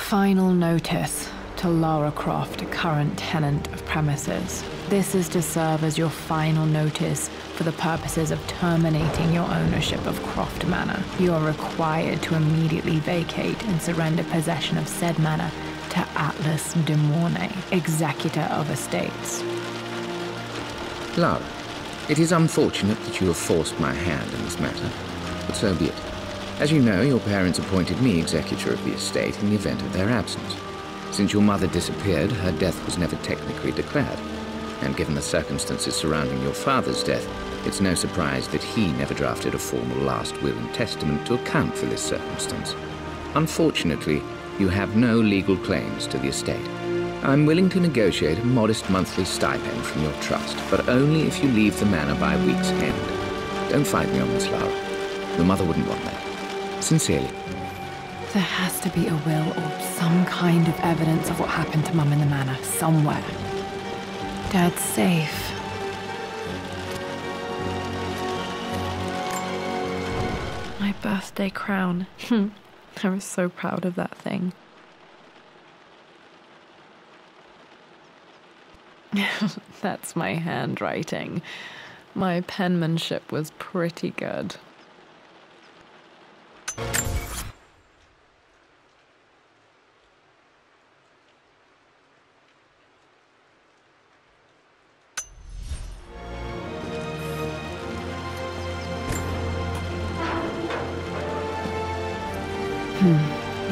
Final notice to Lara Croft, current tenant of premises. This is to serve as your final notice for the purposes of terminating your ownership of Croft Manor. You are required to immediately vacate and surrender possession of said manor to Atlas de Mornay, executor of estates. Lara, it is unfortunate that you have forced my hand in this matter, but so be it. As you know, your parents appointed me executor of the estate in the event of their absence. Since your mother disappeared, her death was never technically declared. And given the circumstances surrounding your father's death, it's no surprise that he never drafted a formal last will and testament to account for this circumstance. Unfortunately, you have no legal claims to the estate. I'm willing to negotiate a modest monthly stipend from your trust, but only if you leave the manor by week's end. Don't fight me on this, Lara. Your mother wouldn't want that. Sincerely. There has to be a will or some kind of evidence of what happened to Mum in the manor, somewhere. Dad's safe. My birthday crown. I was so proud of that thing. That's my handwriting. My penmanship was pretty good.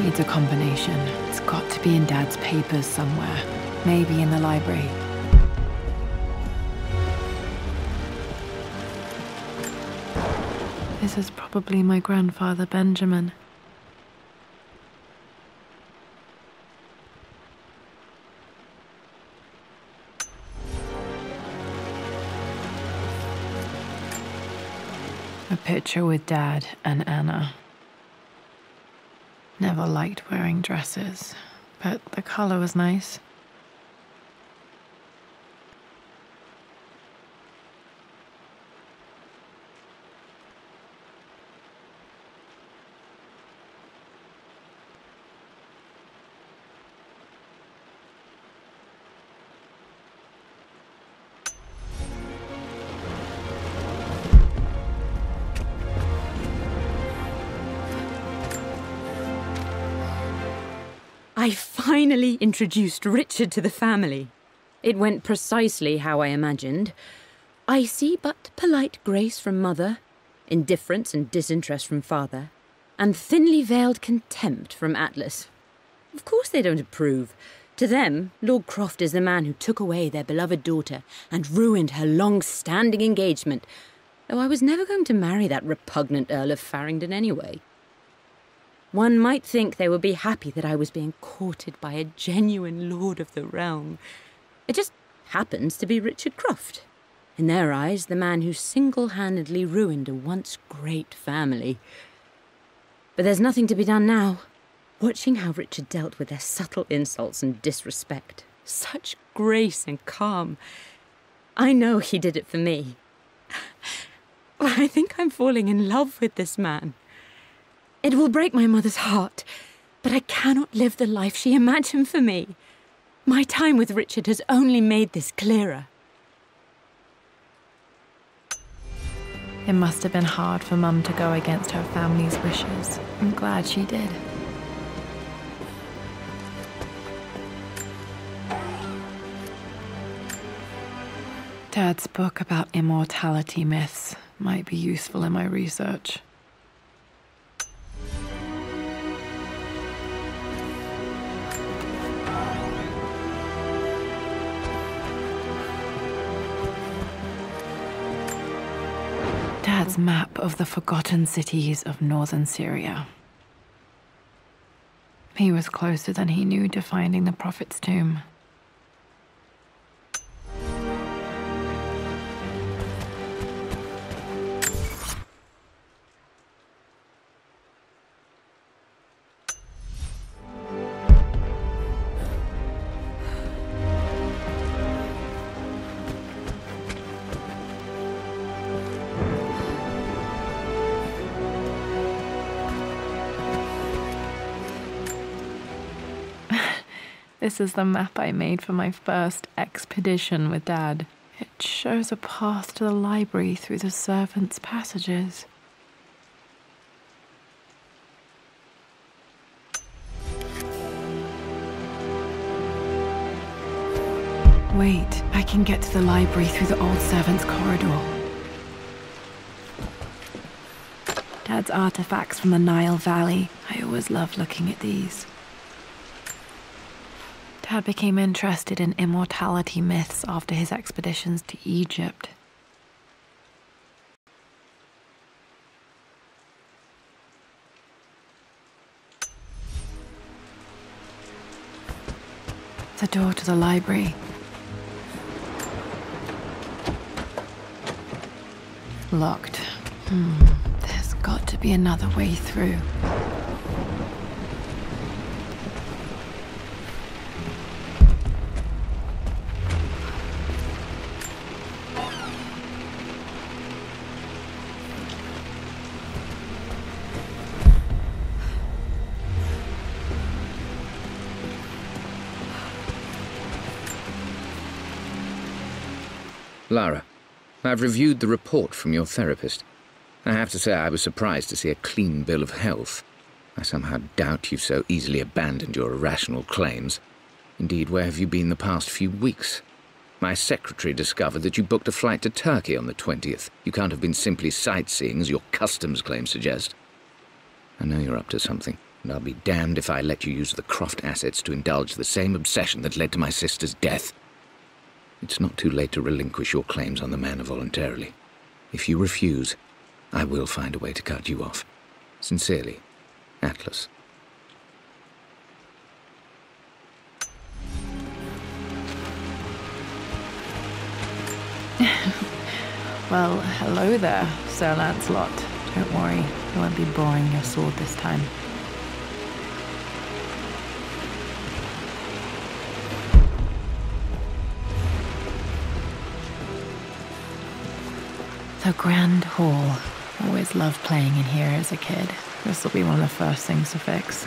Needs a combination. It's got to be in Dad's papers somewhere. Maybe in the library. This is probably my grandfather, Benjamin. A picture with Dad and Anna. Never liked wearing dresses, but the color was nice. I finally introduced Richard to the family. It went precisely how I imagined. Icy but polite grace from mother, indifference and disinterest from father, and thinly veiled contempt from Atlas. Of course they don't approve. To them, Lord Croft is the man who took away their beloved daughter and ruined her long-standing engagement, though I was never going to marry that repugnant Earl of Farringdon anyway. One might think they would be happy that I was being courted by a genuine lord of the realm. It just happens to be Richard Croft. In their eyes, the man who single-handedly ruined a once great family. But there's nothing to be done now. Watching how Richard dealt with their subtle insults and disrespect. Such grace and calm. I know he did it for me. I think I'm falling in love with this man. It will break my mother's heart, but I cannot live the life she imagined for me. My time with Richard has only made this clearer. It must have been hard for Mum to go against her family's wishes. I'm glad she did. Dad's book about immortality myths might be useful in my research. Dad's map of the forgotten cities of northern Syria. He was closer than he knew to finding the Prophet's tomb. This is the map I made for my first expedition with Dad. It shows a path to the library through the servants' passages. Wait, I can get to the library through the old servants' corridor. Dad's artifacts from the Nile Valley. I always loved looking at these. Dad became interested in immortality myths after his expeditions to Egypt. The door to the library. Locked. There's got to be another way through. Lara, I've reviewed the report from your therapist. I have to say I was surprised to see a clean bill of health. I somehow doubt you've so easily abandoned your irrational claims. Indeed, where have you been the past few weeks? My secretary discovered that you booked a flight to Turkey on the 20th. You can't have been simply sightseeing, as your customs claims suggest. I know you're up to something, and I'll be damned if I let you use the Croft assets to indulge the same obsession that led to my sister's death. It's not too late to relinquish your claims on the manor voluntarily. If you refuse, I will find a way to cut you off. Sincerely, Atlas. Well, hello there, Sir Lancelot. Don't worry, I won't be borrowing your sword this time. The Grand Hall. Always loved playing in here as a kid. This will be one of the first things to fix.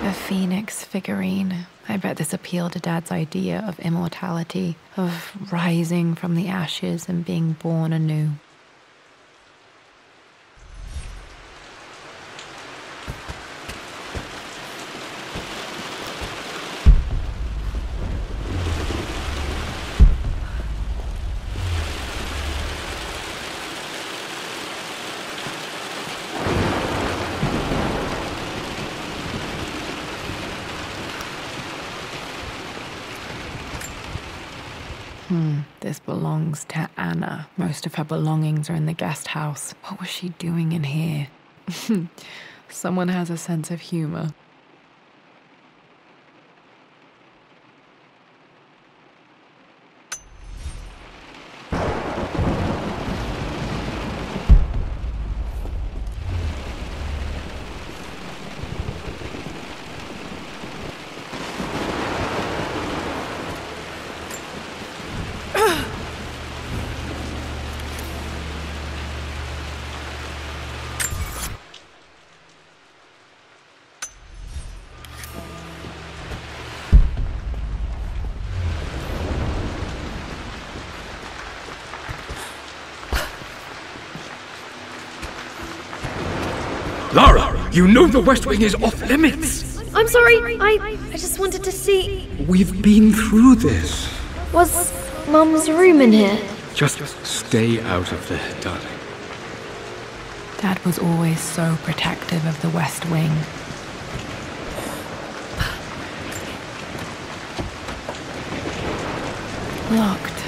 A phoenix figurine. I bet this appealed to Dad's idea of immortality, of rising from the ashes and being born anew. This belongs to Anna. Most of her belongings are in the guest house. What was she doing in here? Someone has a sense of humor. Lara, you know the West Wing is off limits! I'm sorry, I just wanted to see... We've been through this. Was Mum's room in here? Just stay out of there, darling. Dad was always so protective of the West Wing. Locked.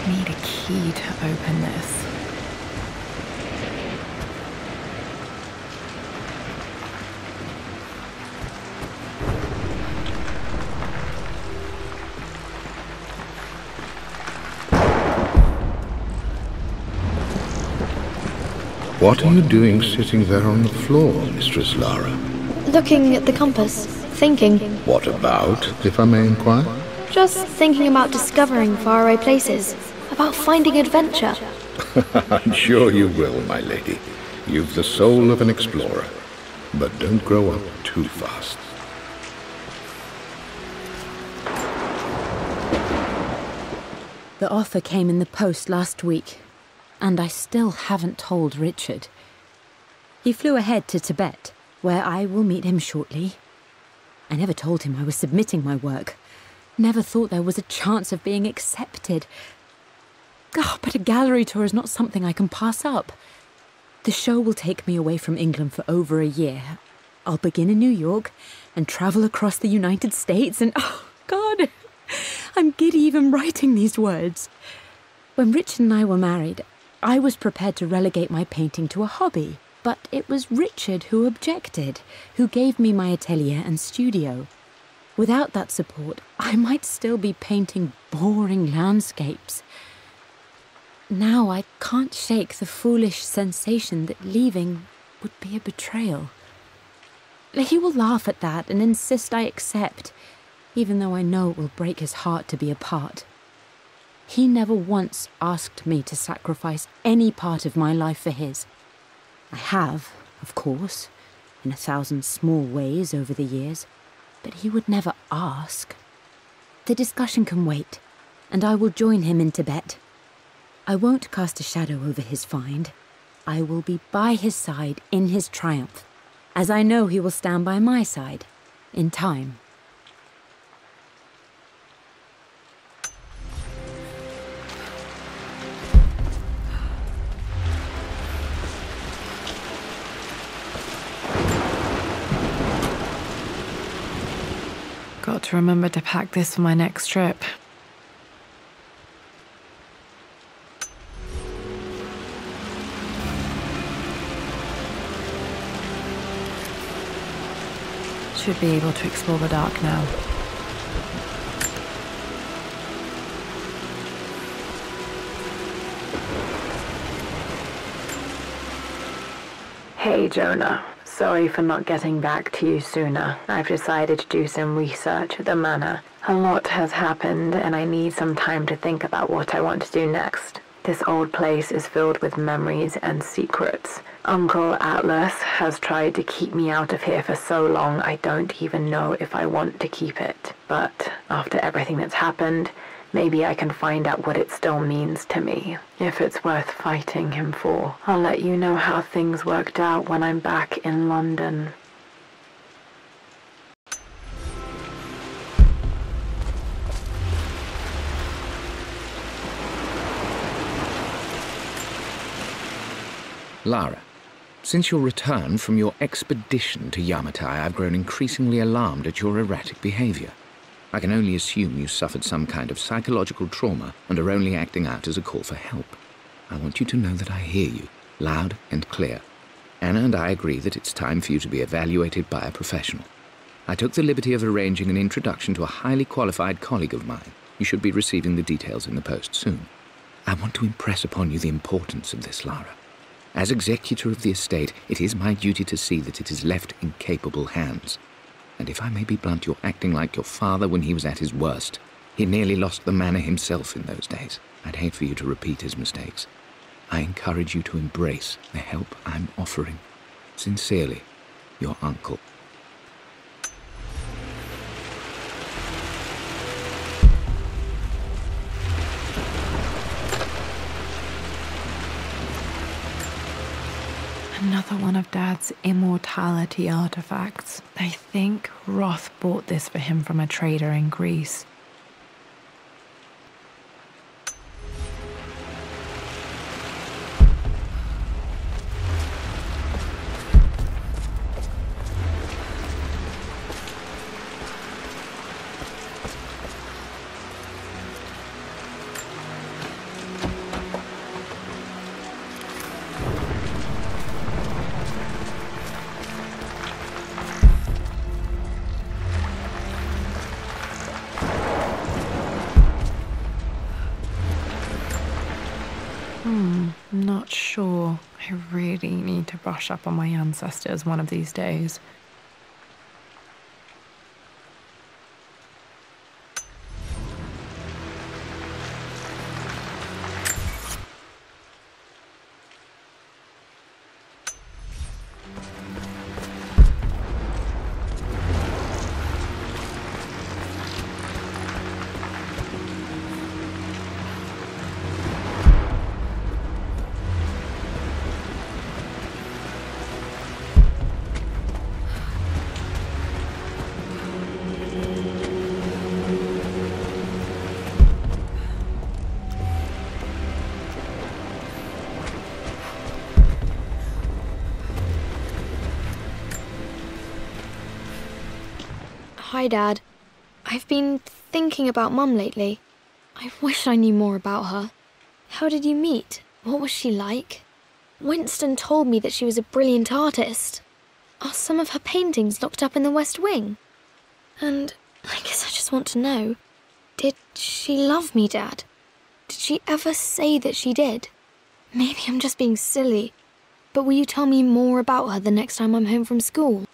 Need a key to open this. What are you doing sitting there on the floor, Mistress Lara? Looking at the compass, thinking. What about, if I may inquire? Just thinking about discovering faraway places, about finding adventure. I'm sure you will, my lady. You've the soul of an explorer. But don't grow up too fast. The offer came in the post last week, and I still haven't told Richard. He flew ahead to Tibet, where I will meet him shortly. I never told him I was submitting my work. Never thought there was a chance of being accepted. But a gallery tour is not something I can pass up. The show will take me away from England for over a year. I'll begin in New York and travel across the United States and, oh, God, I'm giddy even writing these words. When Richard and I were married, I was prepared to relegate my painting to a hobby, but it was Richard who objected, who gave me my atelier and studio. Without that support, I might still be painting boring landscapes. Now I can't shake the foolish sensation that leaving would be a betrayal. He will laugh at that and insist I accept, even though I know it will break his heart to be apart. He never once asked me to sacrifice any part of my life for his. I have, of course, in 1,000 small ways over the years, but he would never ask. The discussion can wait, and I will join him in Tibet. I won't cast a shadow over his find. I will be by his side in his triumph, as I know he will stand by my side, in time. Got to remember to pack this for my next trip. Should be able to explore the dark now. Hey Jonah, sorry for not getting back to you sooner. I've decided to do some research at the manor. A lot has happened and I need some time to think about what I want to do next. This old place is filled with memories and secrets. Uncle Atlas has tried to keep me out of here for so long I don't even know if I want to keep it. But after everything that's happened, maybe I can find out what it still means to me. If it's worth fighting him for, I'll let you know how things worked out when I'm back in London. Lara, since your return from your expedition to Yamatai, I've grown increasingly alarmed at your erratic behavior. I can only assume you suffered some kind of psychological trauma and are only acting out as a call for help. I want you to know that I hear you, loud and clear. Anna and I agree that it's time for you to be evaluated by a professional. I took the liberty of arranging an introduction to a highly qualified colleague of mine. You should be receiving the details in the post soon. I want to impress upon you the importance of this, Lara. As executor of the estate, it is my duty to see that it is left in capable hands. And if I may be blunt, you're acting like your father when he was at his worst. He nearly lost the manor himself in those days. I'd hate for you to repeat his mistakes. I encourage you to embrace the help I'm offering. Sincerely, your uncle. Another one of Dad's immortality artifacts. I think Roth bought this for him from a trader in Greece. I'm not sure. I really need to brush up on my ancestors one of these days. Hi, Dad. I've been thinking about Mum lately. I wish I knew more about her. How did you meet? What was she like? Winston told me that she was a brilliant artist. Are some of her paintings locked up in the West Wing? And I guess I just want to know, did she love me, Dad? Did she ever say that she did? Maybe I'm just being silly, but will you tell me more about her the next time I'm home from school?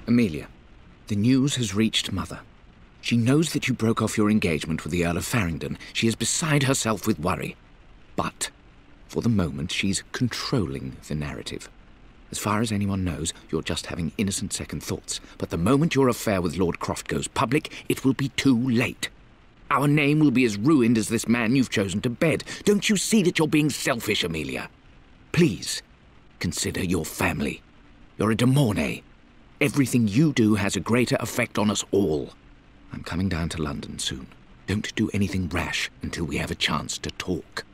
Amelia, the news has reached Mother. She knows that you broke off your engagement with the Earl of Farringdon. She is beside herself with worry. But, for the moment, she's controlling the narrative. As far as anyone knows, you're just having innocent second thoughts. But the moment your affair with Lord Croft goes public, it will be too late. Our name will be as ruined as this man you've chosen to bed. Don't you see that you're being selfish, Amelia? Please, consider your family. You're a de Mornay. Everything you do has a greater effect on us all. I'm coming down to London soon. Don't do anything rash until we have a chance to talk.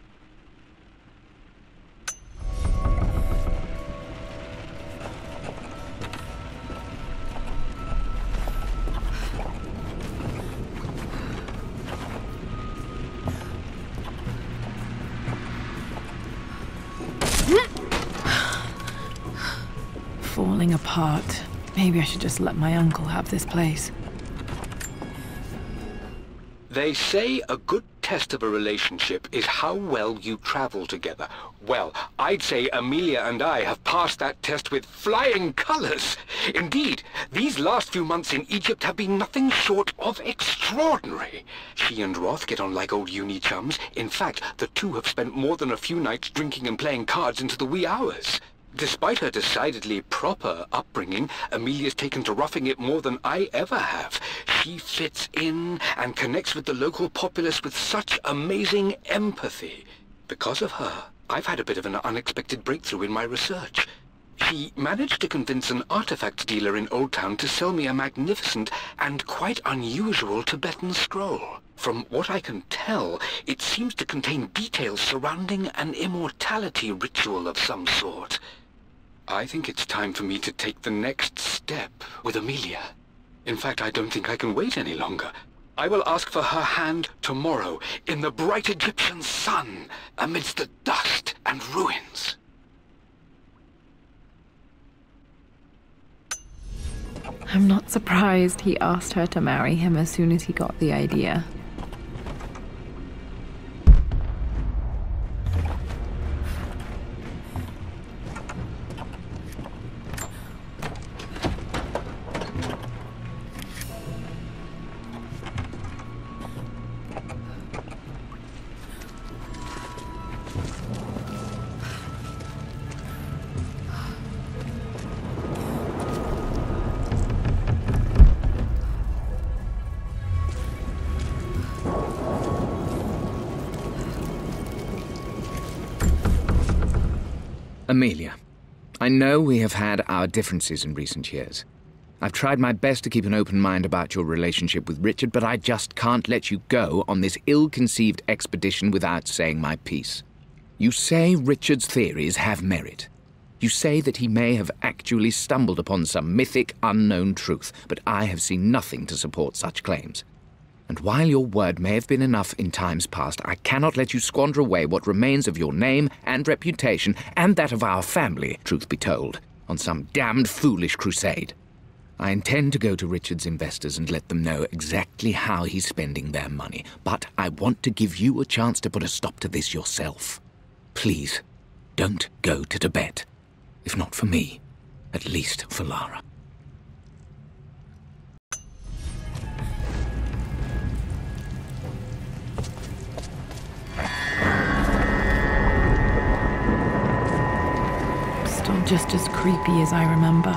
Falling apart. Maybe I should just let my uncle have this place. They say a good test of a relationship is how well you travel together. Well, I'd say Amelia and I have passed that test with flying colours. Indeed, these last few months in Egypt have been nothing short of extraordinary. She and Roth get on like old uni chums. In fact, the two have spent more than a few nights drinking and playing cards into the wee hours. Despite her decidedly proper upbringing, Amelia's taken to roughing it more than I ever have. She fits in and connects with the local populace with such amazing empathy. Because of her, I've had a bit of an unexpected breakthrough in my research. She managed to convince an artifact dealer in Old Town to sell me a magnificent and quite unusual Tibetan scroll. From what I can tell, it seems to contain details surrounding an immortality ritual of some sort. I think it's time for me to take the next step with Amelia. In fact, I don't think I can wait any longer. I will ask for her hand tomorrow in the bright Egyptian sun amidst the dust and ruins. I'm not surprised he asked her to marry him as soon as he got the idea. Amelia, I know we have had our differences in recent years. I've tried my best to keep an open mind about your relationship with Richard, but I just can't let you go on this ill-conceived expedition without saying my piece. You say Richard's theories have merit. You say that he may have actually stumbled upon some mythic, unknown truth, but I have seen nothing to support such claims. And while your word may have been enough in times past, I cannot let you squander away what remains of your name and reputation, and that of our family, truth be told, on some damned foolish crusade. I intend to go to Richard's investors and let them know exactly how he's spending their money, but I want to give you a chance to put a stop to this yourself. Please, don't go to Tibet. If not for me, at least for Lara. Still just as creepy as I remember.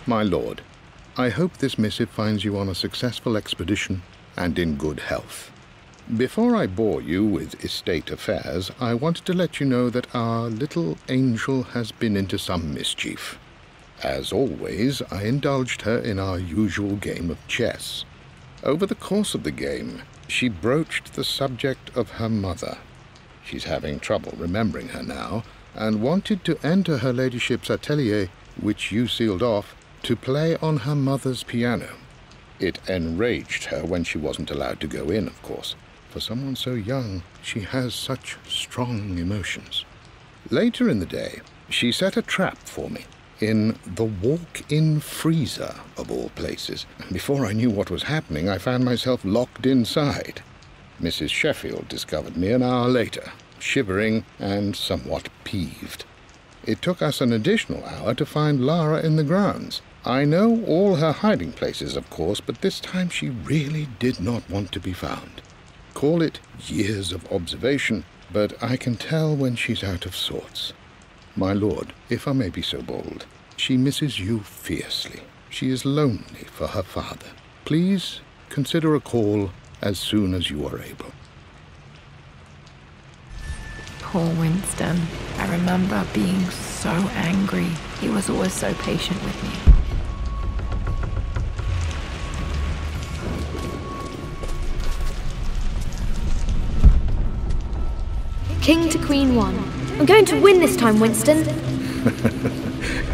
My lord, I hope this missive finds you on a successful expedition and in good health. Before I bore you with estate affairs, I wanted to let you know that our little angel has been into some mischief. As always, I indulged her in our usual game of chess. Over the course of the game, she broached the subject of her mother. She's having trouble remembering her now, and wanted to enter her ladyship's atelier, which you sealed off, to play on her mother's piano. It enraged her when she wasn't allowed to go in, of course. For someone so young, she has such strong emotions. Later in the day, she set a trap for me in the walk-in freezer, of all places. And before I knew what was happening, I found myself locked inside. Mrs. Sheffield discovered me an hour later, shivering and somewhat peeved. It took us an additional hour to find Lara in the grounds. I know all her hiding places, of course, but this time she really did not want to be found. Call it years of observation, but I can tell when she's out of sorts. My lord, if I may be so bold, she misses you fiercely. She is lonely for her father. Please consider a call as soon as you are able. Poor Winston. I remember being so angry. He was always so patient with me. King to Queen 1. I'm going to win this time, Winston.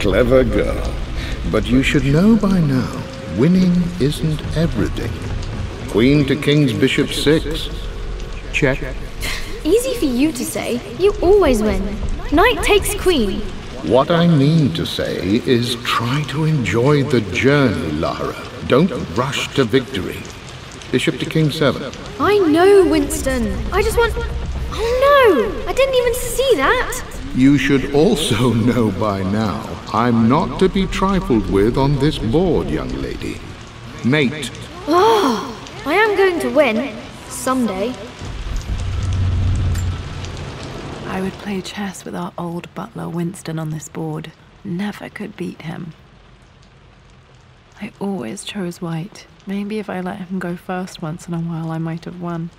Clever girl. But you should know by now, winning isn't everything. Queen to King's Bishop 6. Check. Easy for you to say. You always win. Knight takes queen. What I mean to say is try to enjoy the journey, Lara. Don't rush to victory. Bishop to King 7. I know, Winston. I just want... Oh no! I didn't even see that! You should also know by now, I'm not to be trifled with on this board, young lady. Mate. Oh, I am going to win. Someday. I would play chess with our old butler Winston on this board. Never could beat him. I always chose white. Maybe if I let him go first once in a while, I might have won.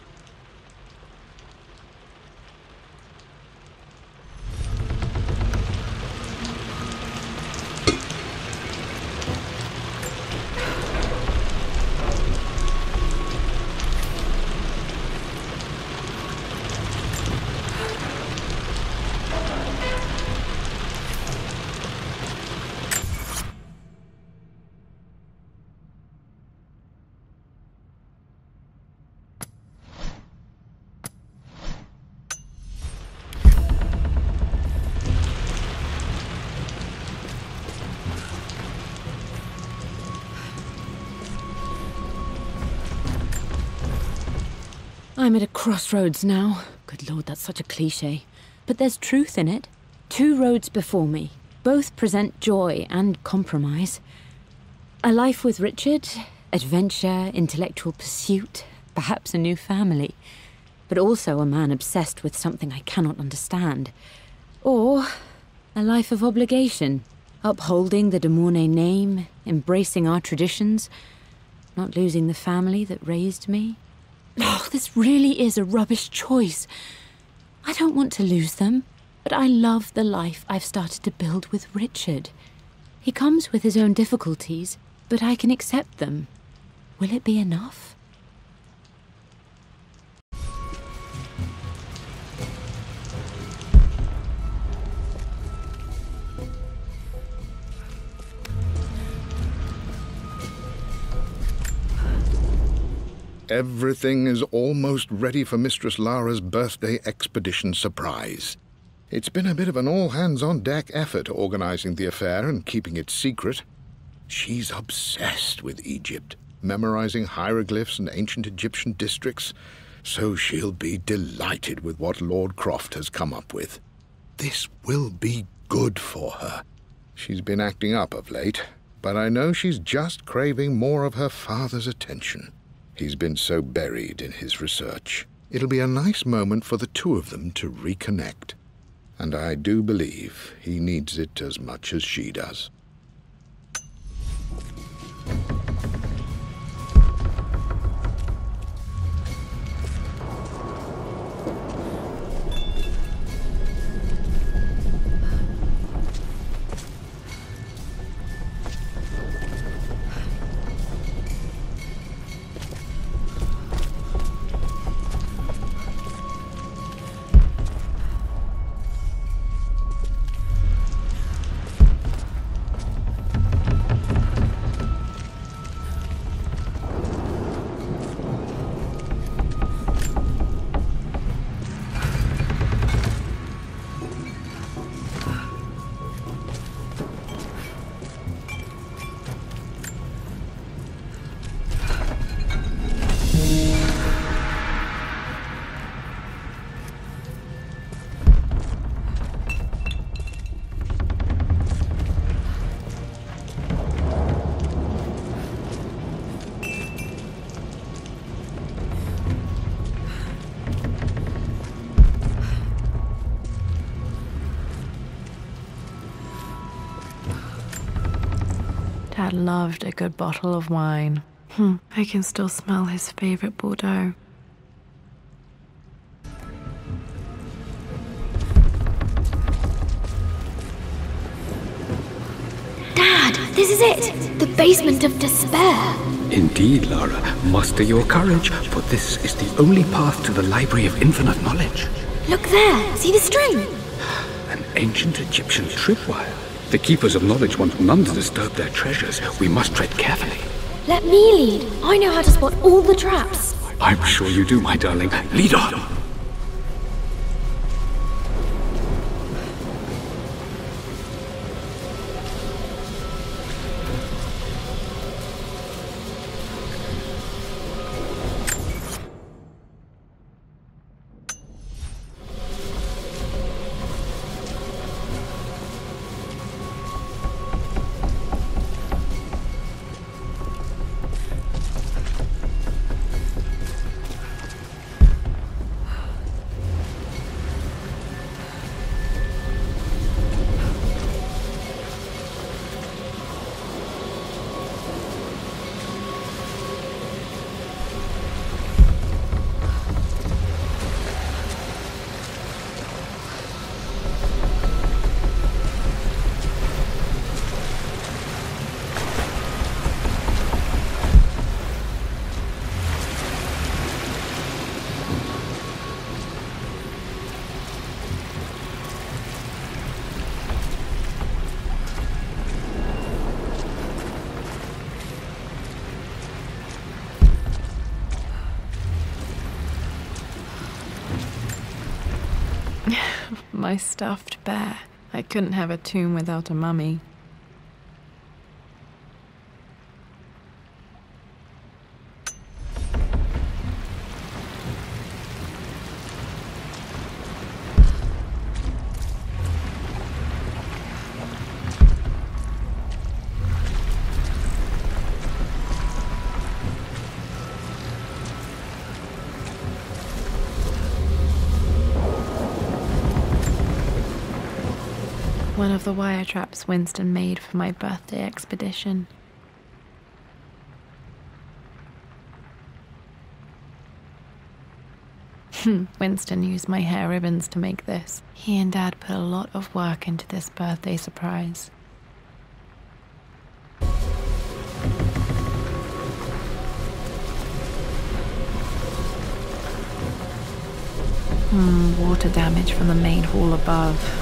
I'm at a crossroads now. Good Lord, that's such a cliché. But there's truth in it. 2 roads before me. Both present joy and compromise. A life with Richard, adventure, intellectual pursuit, perhaps a new family. but also a man obsessed with something I cannot understand. Or a life of obligation, upholding the de Mornay name, embracing our traditions, not losing the family that raised me. Oh, this really is a rubbish choice. I don't want to lose them, but I love the life I've started to build with Richard. He comes with his own difficulties, but I can accept them. Will it be enough? Everything is almost ready for Mistress Lara's birthday expedition surprise. It's been a bit of an all-hands-on-deck effort organizing the affair and keeping it secret. She's obsessed with Egypt, memorizing hieroglyphs and ancient Egyptian districts, so she'll be delighted with what Lord Croft has come up with. This will be good for her. She's been acting up of late, but I know she's just craving more of her father's attention. He's been so buried in his research. It'll be a nice moment for the two of them to reconnect. And I do believe he needs it as much as she does. Dad loved a good bottle of wine. I can still smell his favorite Bordeaux. Dad, this is it! The basement of despair! Indeed, Lara. Muster your courage, for this is the only path to the Library of Infinite Knowledge. Look there! See the string? An ancient Egyptian tripwire. The Keepers of Knowledge want none to disturb their treasures. We must tread carefully. Let me lead. I know how to spot all the traps. I'm sure you do, my darling. Lead on! My stuffed bear. I couldn't have a tomb without a mummy. One of the wire traps Winston made for my birthday expedition. Winston used my hair ribbons to make this. He and Dad put a lot of work into this birthday surprise. Water damage from the main hall above.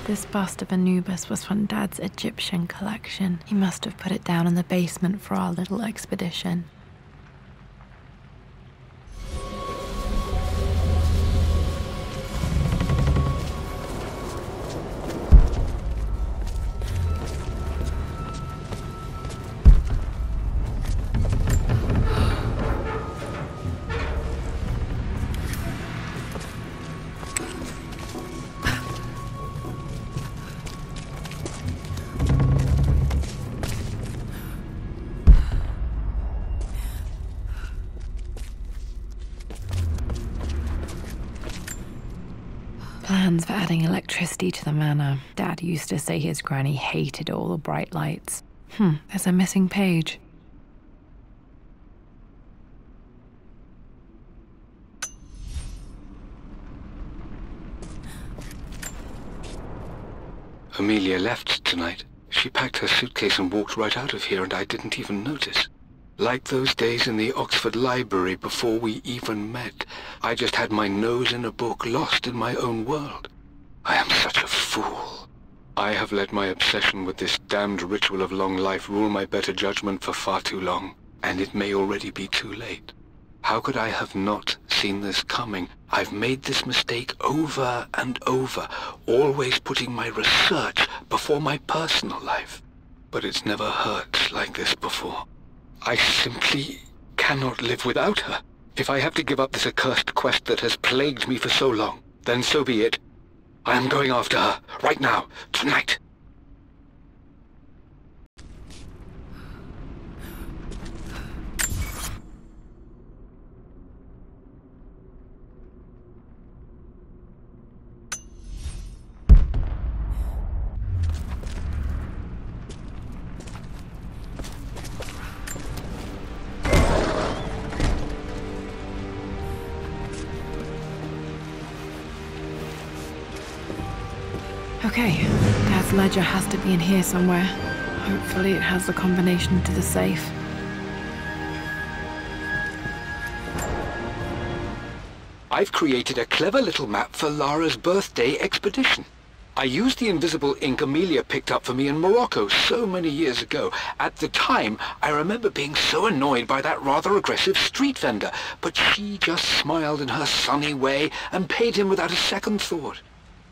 This bust of Anubis was from Dad's Egyptian collection. He must have put it down in the basement for our little expedition. Plans for adding electricity to the manor. Dad used to say his granny hated all the bright lights. There's a missing page. Amelia left tonight. She packed her suitcase and walked right out of here, and I didn't even notice. Like those days in the Oxford Library before we even met. I just had my nose in a book, lost in my own world. I am such a fool. I have let my obsession with this damned ritual of long life rule my better judgment for far too long, and it may already be too late. How could I have not seen this coming? I've made this mistake over and over, always putting my research before my personal life. But it's never hurt like this before. I simply cannot live without her. If I have to give up this accursed quest that has plagued me for so long, then so be it. I am going after her, right now, tonight. Okay, Dad's ledger has to be in here somewhere. Hopefully it has the combination to the safe. I've created a clever little map for Lara's birthday expedition. I used the invisible ink Amelia picked up for me in Morocco so many years ago. At the time, I remember being so annoyed by that rather aggressive street vendor, but she just smiled in her sunny way and paid him without a second thought.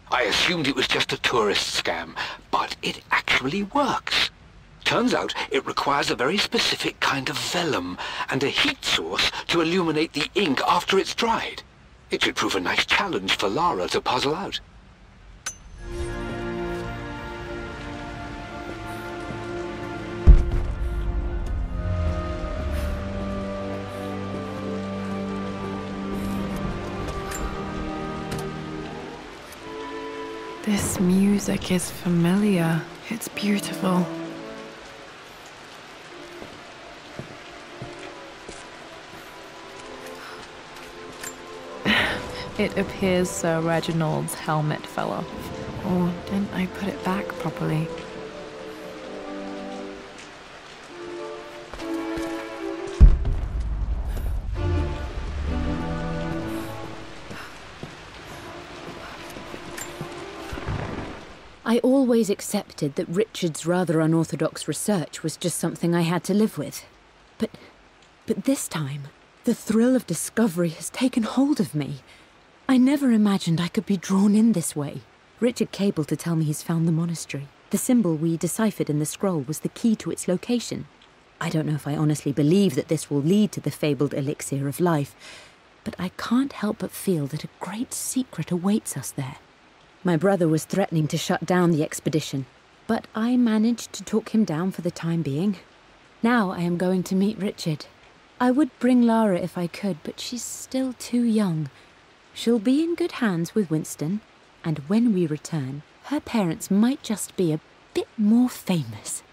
I assumed it was just a tourist scam, but it actually works. Turns out it requires a very specific kind of vellum and a heat source to illuminate the ink after it's dried. It should prove a nice challenge for Lara to puzzle out. This music is familiar. It's beautiful. It appears Sir Reginald's helmet fell off. Or didn't I put it back properly? I always accepted that Richard's rather unorthodox research was just something I had to live with. But this time, the thrill of discovery has taken hold of me. I never imagined I could be drawn in this way. Richard cabled to tell me he's found the monastery. The symbol we deciphered in the scroll was the key to its location. I don't know if I honestly believe that this will lead to the fabled elixir of life, but I can't help but feel that a great secret awaits us there. My brother was threatening to shut down the expedition, but I managed to talk him down for the time being. Now I am going to meet Richard. I would bring Lara if I could, but she's still too young. She'll be in good hands with Winston, and when we return, her parents might just be a bit more famous.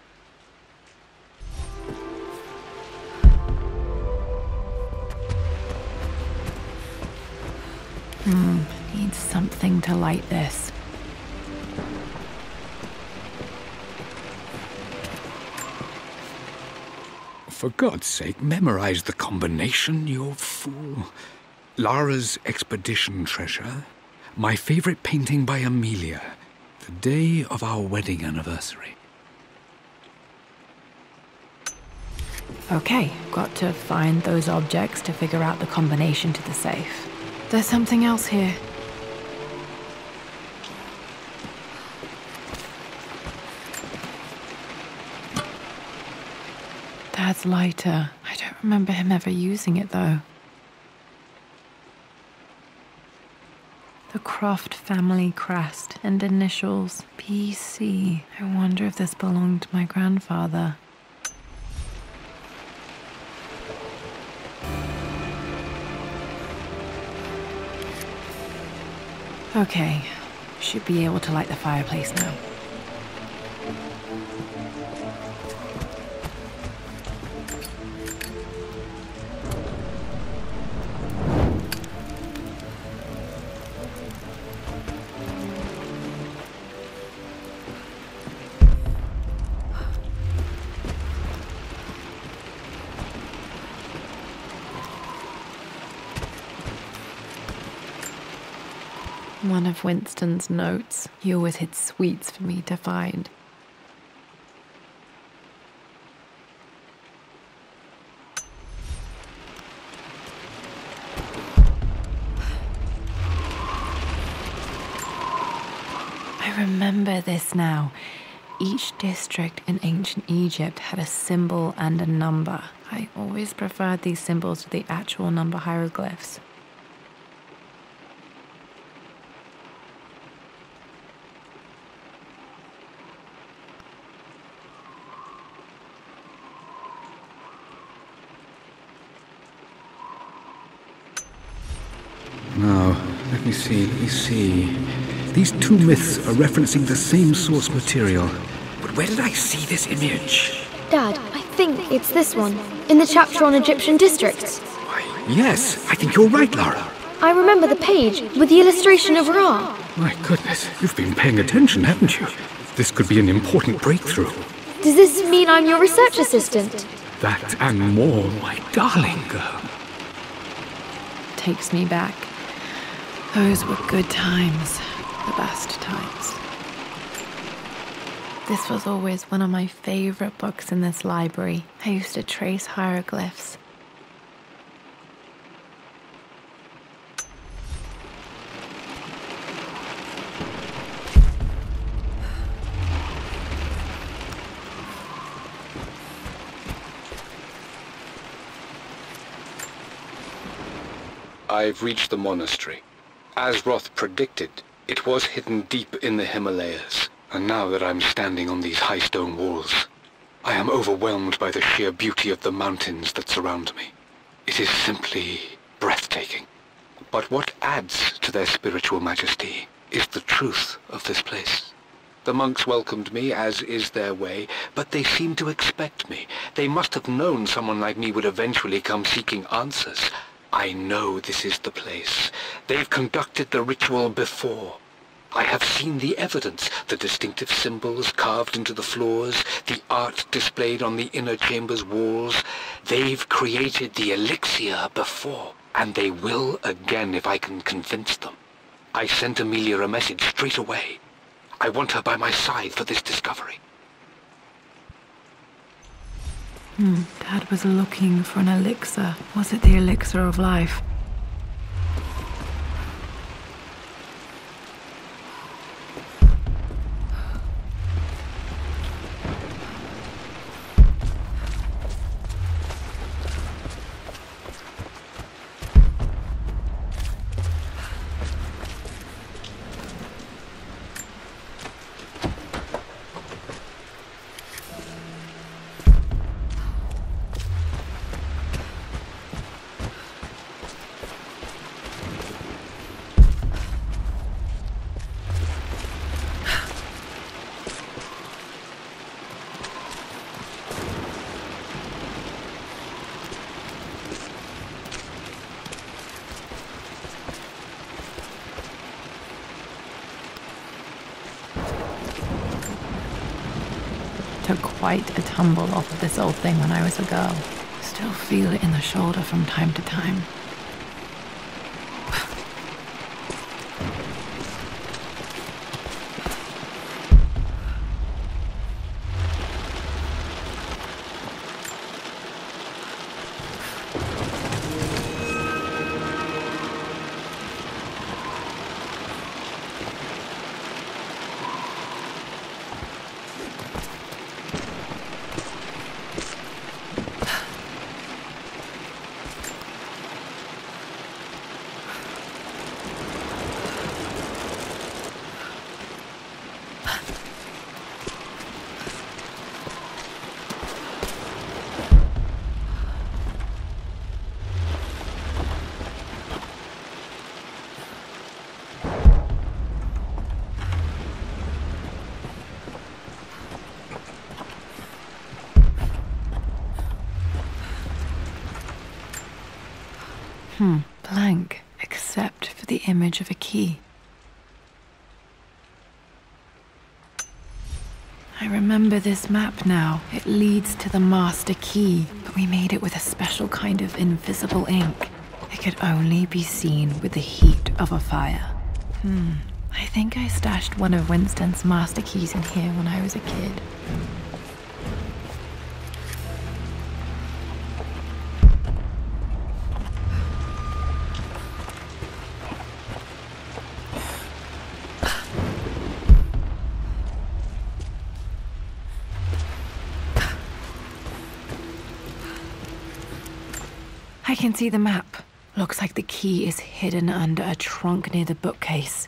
Need something to light this. For God's sake, memorize the combination, you fool. Lara's expedition treasure, my favorite painting by Amelia, the day of our wedding anniversary. Okay, got to find those objects to figure out the combination to the safe. There's something else here. Dad's lighter. I don't remember him ever using it, though. The Croft family crest and initials PC. I wonder if this belonged to my grandfather. Okay, should be able to light the fireplace now. One of Winston's notes. He always hid sweets for me to find. I remember this now. Each district in ancient Egypt had a symbol and a number. I always preferred these symbols to the actual number hieroglyphs. Now, let me see. These two myths are referencing the same source material. But where did I see this image? Dad, I think it's this one, in the chapter on Egyptian districts. Why, yes, I think you're right, Lara. I remember the page with the illustration of Ra. My goodness, you've been paying attention, haven't you? This could be an important breakthrough. Does this mean I'm your research assistant? That and more, my darling girl. Takes me back. Those were good times. The best times. This was always one of my favorite books in this library. I used to trace hieroglyphs. I've reached the monastery. As Roth predicted, it was hidden deep in the Himalayas. And now that I'm standing on these high stone walls, I am overwhelmed by the sheer beauty of the mountains that surround me. It is simply breathtaking. But what adds to their spiritual majesty is the truth of this place. The monks welcomed me, as is their way, but they seemed to expect me. They must have known someone like me would eventually come seeking answers. I know this is the place. They've conducted the ritual before. I have seen the evidence, the distinctive symbols carved into the floors, the art displayed on the inner chamber's walls. They've created the elixir before, and they will again if I can convince them. I sent Amelia a message straight away. I want her by my side for this discovery. Dad was looking for an elixir. Was it the elixir of life? Took quite a tumble off of this old thing when I was a girl. Still feel it in the shoulder from time to time. Blank, except for the image of a key. I remember this map now. It leads to the master key, but we made it with a special kind of invisible ink. It could only be seen with the heat of a fire. I think I stashed one of Winston's master keys in here when I was a kid. I can see the map. Looks like the key is hidden under a trunk near the bookcase.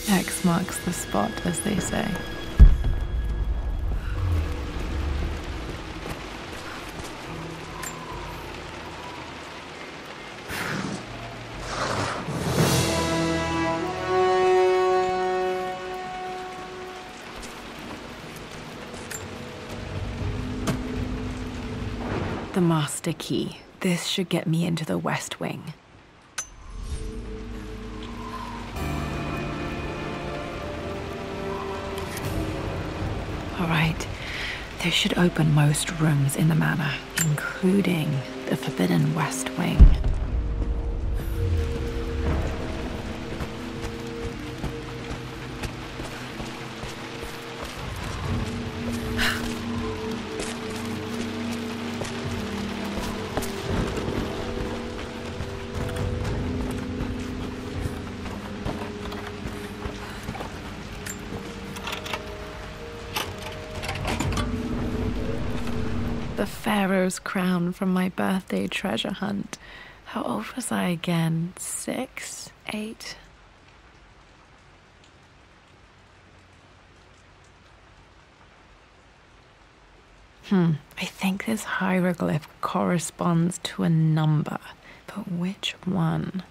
X marks the spot, as they say. master key. This should get me into the West Wing. All right. This should open most rooms in the manor, including the forbidden West Wing. The Pharaoh's crown from my birthday treasure hunt. How old was I again? 6? 8? I think this hieroglyph corresponds to a number, but which one?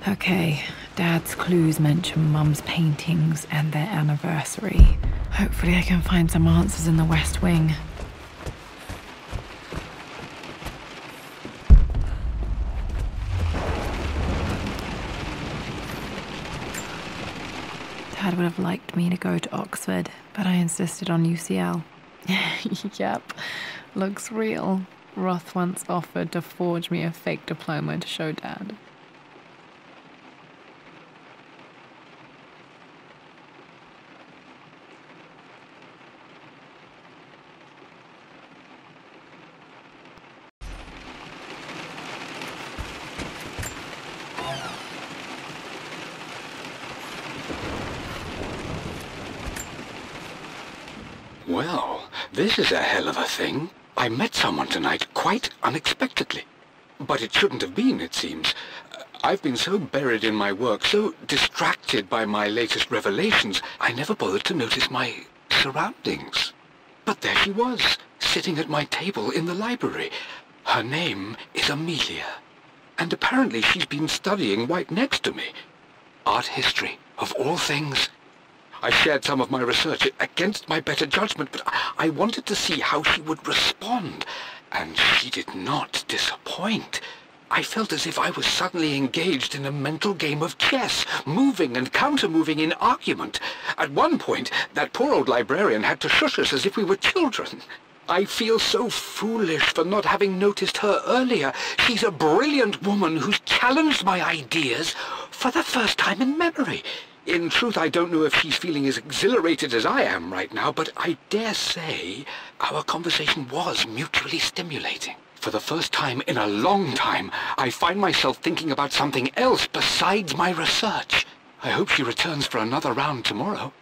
Okay, Dad's clues mention Mum's paintings and their anniversary. Hopefully I can find some answers in the West Wing. Dad would have liked me to go to Oxford, but I insisted on UCL. Yep, looks real. Roth once offered to forge me a fake diploma to show Dad. Well, this is a hell of a thing. I met someone tonight quite unexpectedly. But it shouldn't have been, it seems. I've been so buried in my work, so distracted by my latest revelations, I never bothered to notice my surroundings. But there she was, sitting at my table in the library. Her name is Amelia. And apparently she's been studying right next to me. Art history, of all things. I shared some of my research against my better judgment, but I wanted to see how she would respond, and she did not disappoint. I felt as if I was suddenly engaged in a mental game of chess, moving and counter-moving in argument. At one point, that poor old librarian had to shush us as if we were children. I feel so foolish for not having noticed her earlier. She's a brilliant woman who's challenged my ideas for the first time in memory. In truth, I don't know if she's feeling as exhilarated as I am right now, but I dare say our conversation was mutually stimulating. For the first time in a long time, I find myself thinking about something else besides my research. I hope she returns for another round tomorrow.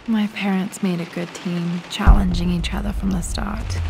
My parents made a good team, challenging each other from the start.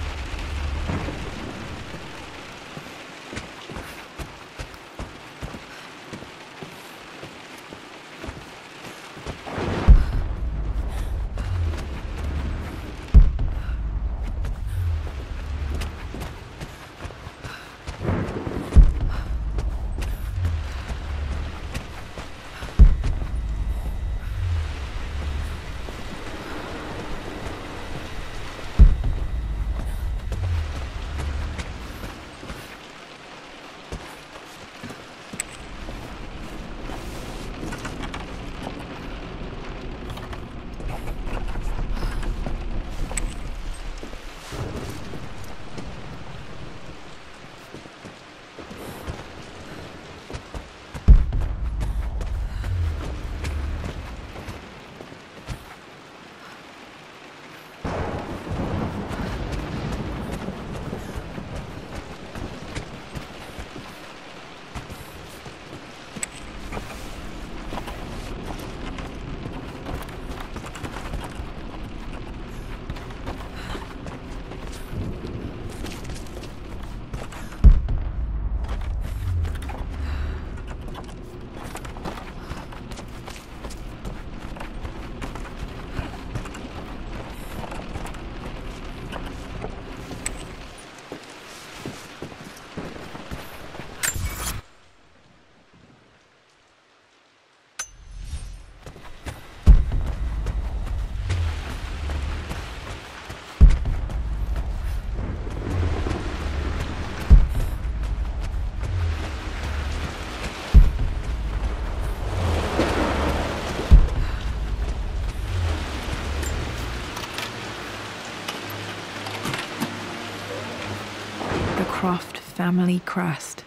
family crest.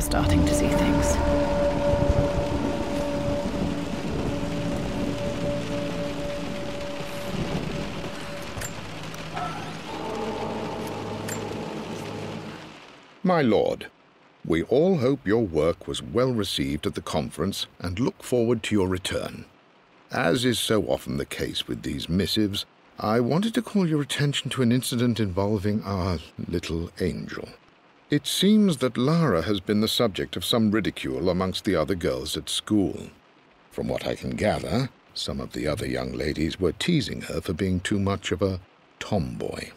Starting to see things. My lord, we all hope your work was well received at the conference and look forward to your return. As is so often the case with these missives, I wanted to call your attention to an incident involving our little angel. It seems that Lara has been the subject of some ridicule amongst the other girls at school. From what I can gather, some of the other young ladies were teasing her for being too much of a tomboy.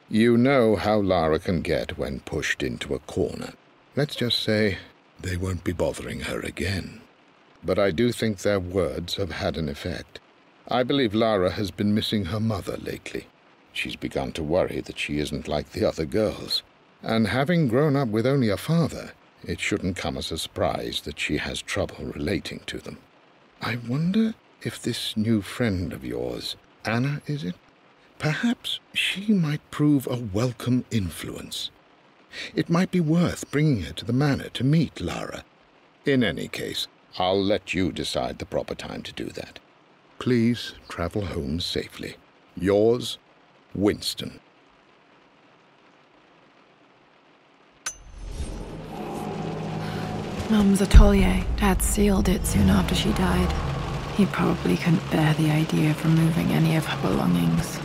You know how Lara can get when pushed into a corner. Let's just say they won't be bothering her again. But I do think their words have had an effect. I believe Lara has been missing her mother lately. She's begun to worry that she isn't like the other girls. And having grown up with only a father, it shouldn't come as a surprise that she has trouble relating to them. I wonder if this new friend of yours, Anna, is it? Perhaps she might prove a welcome influence. It might be worth bringing her to the manor to meet Lara. In any case, I'll let you decide the proper time to do that. Please travel home safely. Yours, Winston. Mum's atelier. Dad sealed it soon after she died. He probably couldn't bear the idea of removing any of her belongings.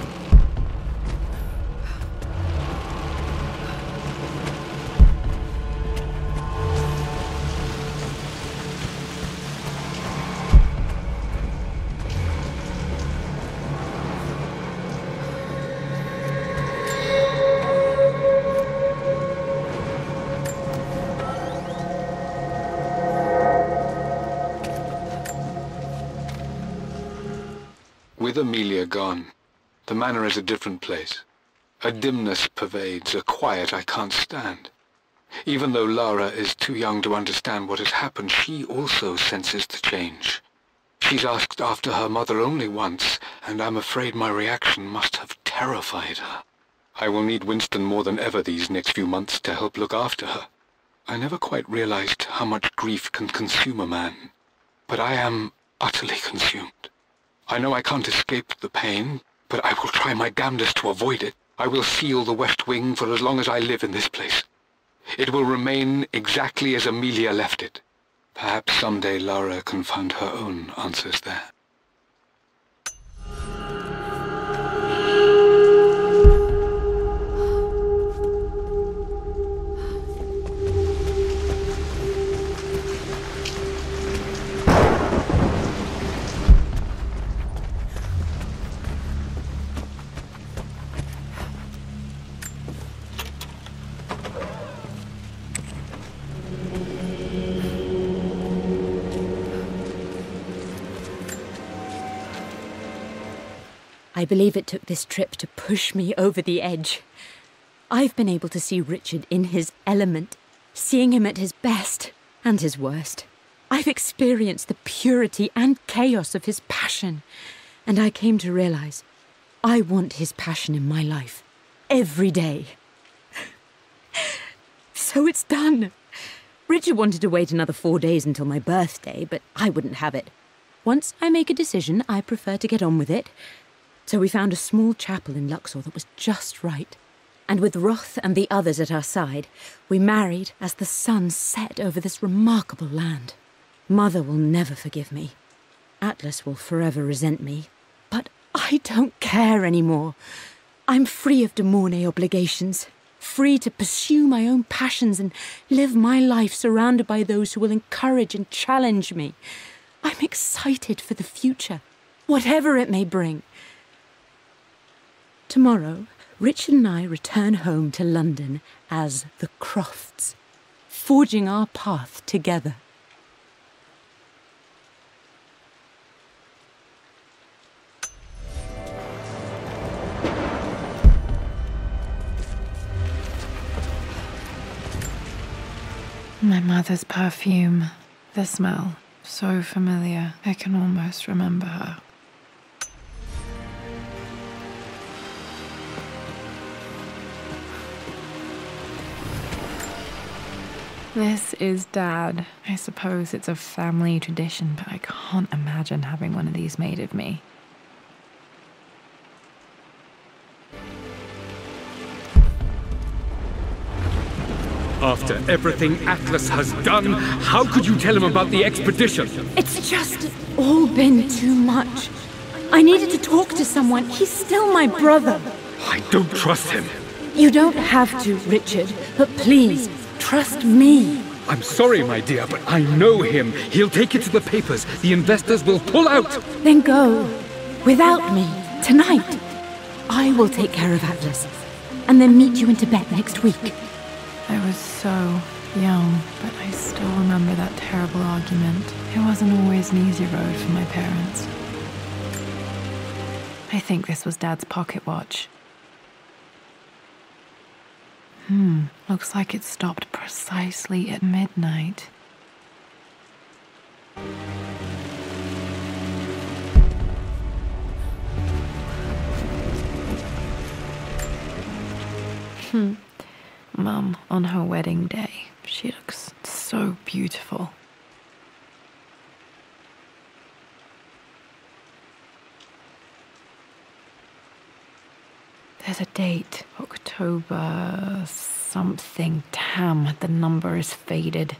With Amelia gone, the manor is a different place. A dimness pervades, a quiet I can't stand. Even though Lara is too young to understand what has happened, she also senses the change. She's asked after her mother only once, and I'm afraid my reaction must have terrified her. I will need Winston more than ever these next few months to help look after her. I never quite realized how much grief can consume a man, but I am utterly consumed. I know I can't escape the pain, but I will try my damnedest to avoid it. I will seal the West Wing for as long as I live in this place. It will remain exactly as Amelia left it. Perhaps someday Lara can find her own answers there. I believe it took this trip to push me over the edge. I've been able to see Richard in his element, seeing him at his best and his worst. I've experienced the purity and chaos of his passion, and I came to realize I want his passion in my life every day. So it's done. Richard wanted to wait another 4 days until my birthday, but I wouldn't have it. Once I make a decision, I prefer to get on with it. So we found a small chapel in Luxor that was just right. And with Roth and the others at our side, we married as the sun set over this remarkable land. Mother will never forgive me. Atlas will forever resent me. But I don't care anymore. I'm free of de Mornay obligations, free to pursue my own passions and live my life surrounded by those who will encourage and challenge me. I'm excited for the future, whatever it may bring. Tomorrow, Richard and I return home to London as the Crofts, forging our path together. My mother's perfume. The smell. So familiar. I can almost remember her. This is Dad. I suppose it's a family tradition, but I can't imagine having one of these made of me. After everything Atlas has done, how could you tell him about the expedition? It's just all been too much. I needed to talk to someone. He's still my brother. I don't trust him. You don't have to, Richard, but please, trust me. I'm sorry, my dear, but I know him. He'll take it to the papers. The investors will pull out. Then go. Without me. Tonight. I will take care of Atlas. And then meet you in Tibet next week. I was so young, but I still remember that terrible argument. It wasn't always an easy road for my parents. I think this was Dad's pocket watch. Looks like it stopped precisely at midnight. Mum, on her wedding day, she looks so beautiful. There's a date, October something. Damn, the number is faded.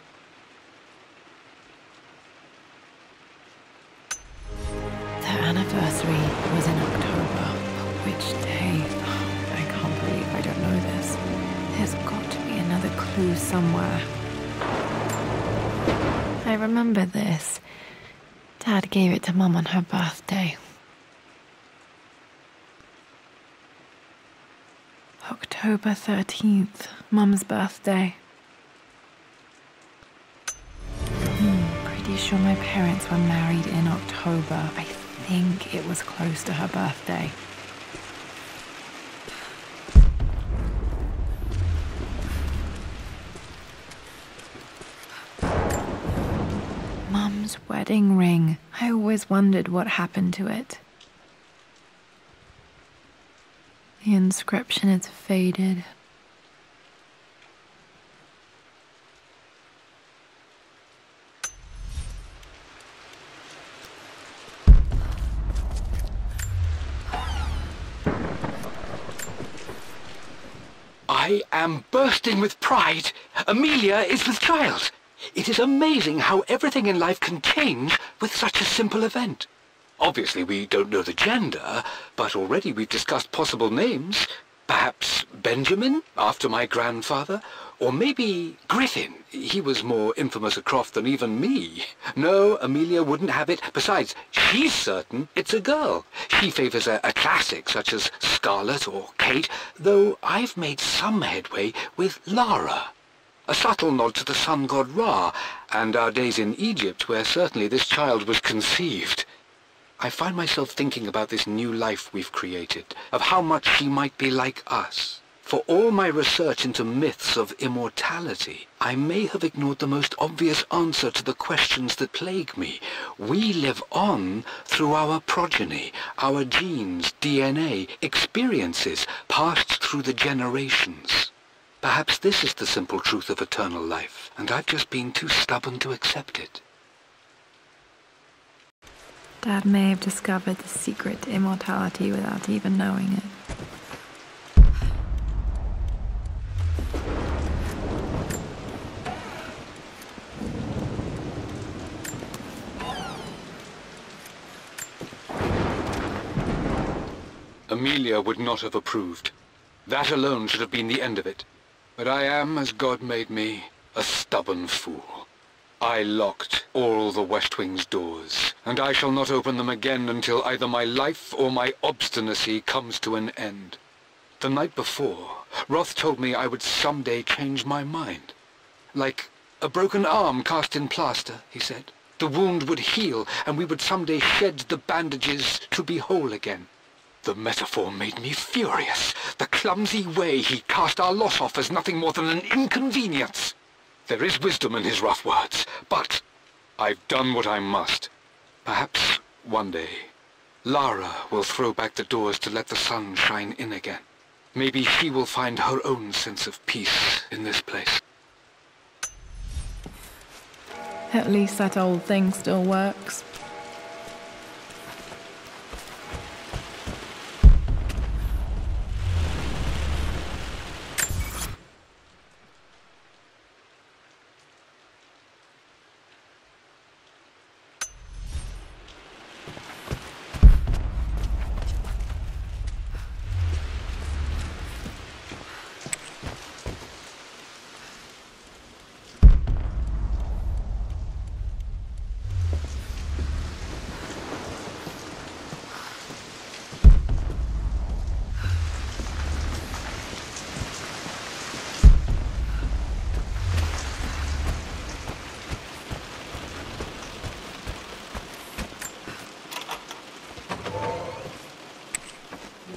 The anniversary was in October, but which day? I can't believe I don't know this. There's got to be another clue somewhere. I remember this. Dad gave it to Mum on her birthday. October 13th, Mum's birthday. Pretty sure my parents were married in October. I think it was close to her birthday. Mum's wedding ring. I always wondered what happened to it. The inscription is faded. I am bursting with pride. Amelia is with child. It is amazing how everything in life can change with such a simple event. Obviously, we don't know the gender, but already we've discussed possible names. Perhaps Benjamin, after my grandfather? Or maybe Griffin. He was more infamous at Croft than even me. No, Amelia wouldn't have it. Besides, she's certain it's a girl. She favours a classic such as Scarlet or Kate, though I've made some headway with Lara. A subtle nod to the sun god Ra, and our days in Egypt, where certainly this child was conceived. I find myself thinking about this new life we've created, of how much she might be like us. For all my research into myths of immortality, I may have ignored the most obvious answer to the questions that plague me. We live on through our progeny, our genes, DNA, experiences passed through the generations. Perhaps this is the simple truth of eternal life, and I've just been too stubborn to accept it. Dad may have discovered the secret to immortality without even knowing it. Amelia would not have approved. That alone should have been the end of it. But I am, as God made me, a stubborn fool. I locked all the West Wing's doors, and I shall not open them again until either my life or my obstinacy comes to an end. The night before, Roth told me I would someday change my mind. Like a broken arm cast in plaster, he said. The wound would heal, and we would someday shed the bandages to be whole again. The metaphor made me furious. The clumsy way he cast our loss off as nothing more than an inconvenience. There is wisdom in his rough words, but I've done what I must. Perhaps one day, Lara will throw back the doors to let the sun shine in again. Maybe she will find her own sense of peace in this place. At least that old thing still works.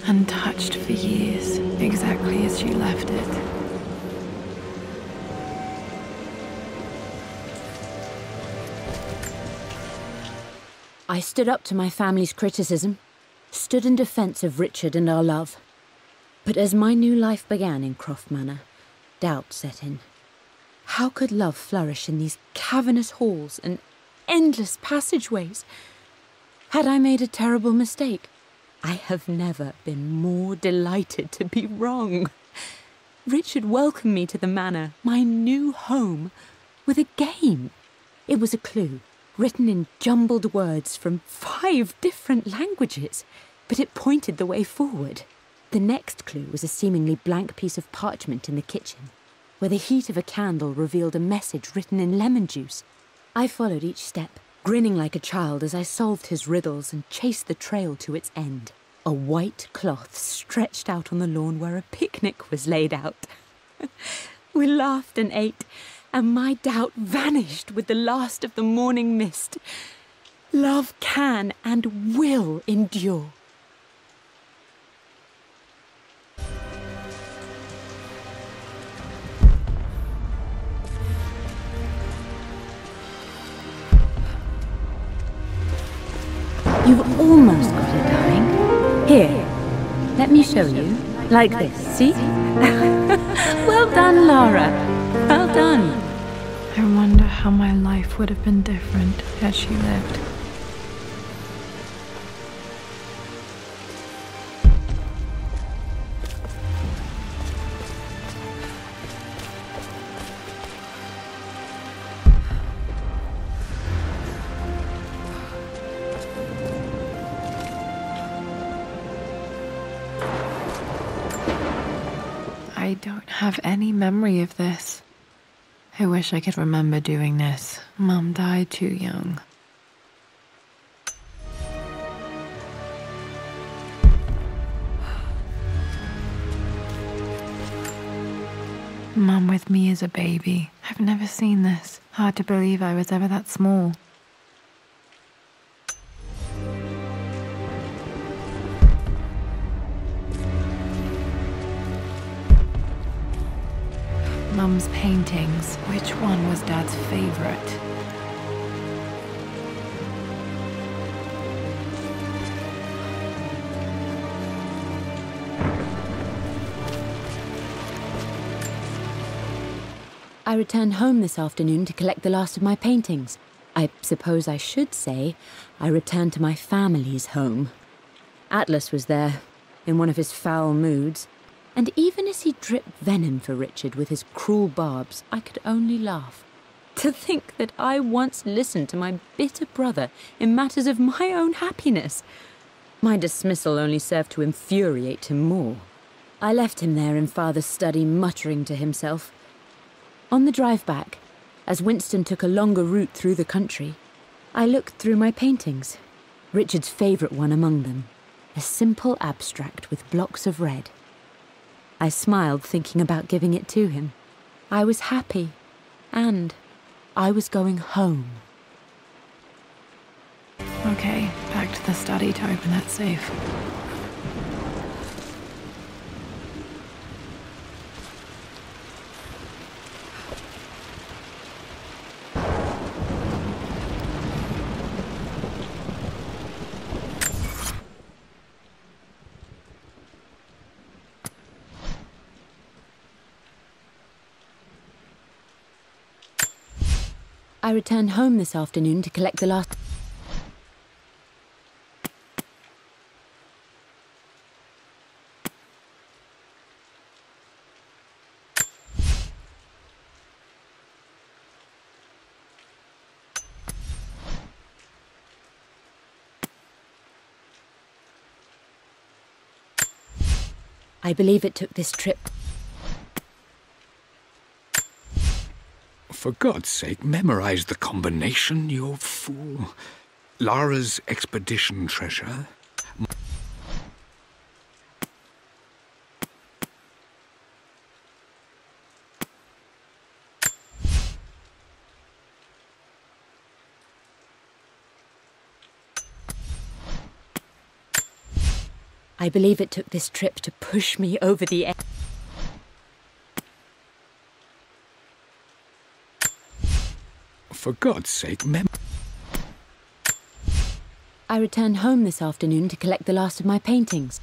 Untouched for years, exactly as she left it. I stood up to my family's criticism, stood in defense of Richard and our love. But as my new life began in Croft Manor, doubt set in. How could love flourish in these cavernous halls and endless passageways? Had I made a terrible mistake? I have never been more delighted to be wrong. Richard welcomed me to the manor, my new home, with a game. It was a clue, written in jumbled words from 5 different languages, but it pointed the way forward. The next clue was a seemingly blank piece of parchment in the kitchen, where the heat of a candle revealed a message written in lemon juice. I followed each step, grinning like a child as I solved his riddles and chased the trail to its end. A white cloth stretched out on the lawn where a picnic was laid out. We laughed and ate, and my doubt vanished with the last of the morning mist. Love can and will endure. You've almost got it, darling. Here, let me show you. Like this, see? Well done, Lara. Well done. I wonder how my life would have been different had she lived. I don't have any memory of this. I wish I could remember doing this. Mum died too young. Mum with me as a baby. I've never seen this. Hard to believe I was ever that small. Mum's paintings. Which one was Dad's favorite? I returned home this afternoon to collect the last of my paintings. I suppose I should say I returned to my family's home. Atlas was there, in one of his foul moods, and even as he dripped venom for Richard with his cruel barbs, I could only laugh. To think that I once listened to my bitter brother in matters of my own happiness. My dismissal only served to infuriate him more. I left him there in Father's study, muttering to himself. On the drive back, as Winston took a longer route through the country, I looked through my paintings, Richard's favourite one among them, a simple abstract with blocks of red. I smiled, thinking about giving it to him. I was happy, and I was going home. Okay, back to the study to open that safe. I returned home this afternoon to collect the last... I believe it took this trip... For God's sake, memorize the combination, you fool. Lara's expedition treasure. I believe it took this trip to push me over the edge. For God's sake, I returned home this afternoon to collect the last of my paintings.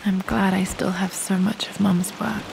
I'm glad I still have so much of Mum's work.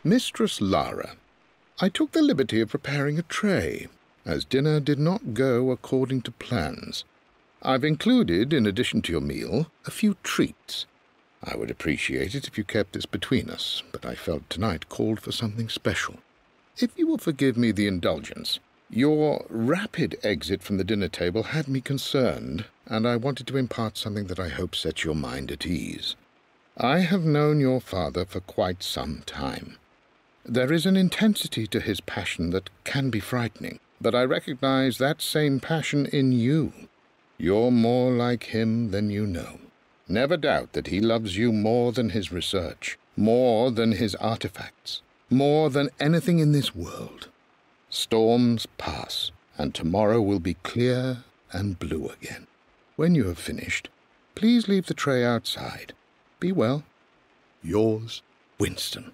Mistress Lara, I took the liberty of preparing a tray, as dinner did not go according to plans. I've included, in addition to your meal, a few treats. I would appreciate it if you kept this between us, but I felt tonight called for something special. If you will forgive me the indulgence, Your rapid exit from the dinner table had me concerned, and I wanted to impart something that I hope sets your mind at ease. I have known your father for quite some time. There is an intensity to his passion that can be frightening, but I recognize that same passion in you. You're more like him than you know. Never doubt that he loves you more than his research, more than his artifacts, more than anything in this world. Storms pass, and tomorrow will be clear and blue again. When you have finished, please leave the tray outside. Be well. Yours, Winston.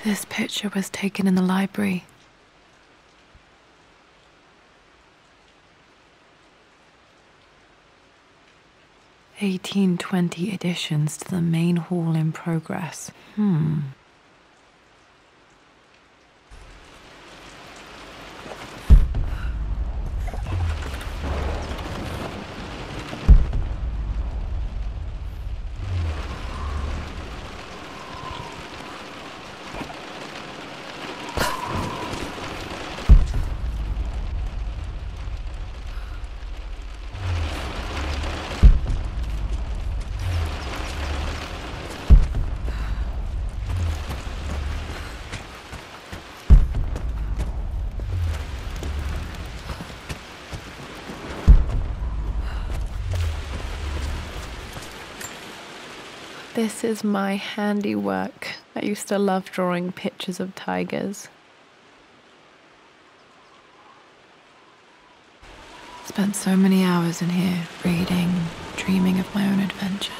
This picture was taken in the library. (1820) additions to the main hall in progress. This is my handiwork. I used to love drawing pictures of tigers. Spent so many hours in here, reading, dreaming of my own adventures.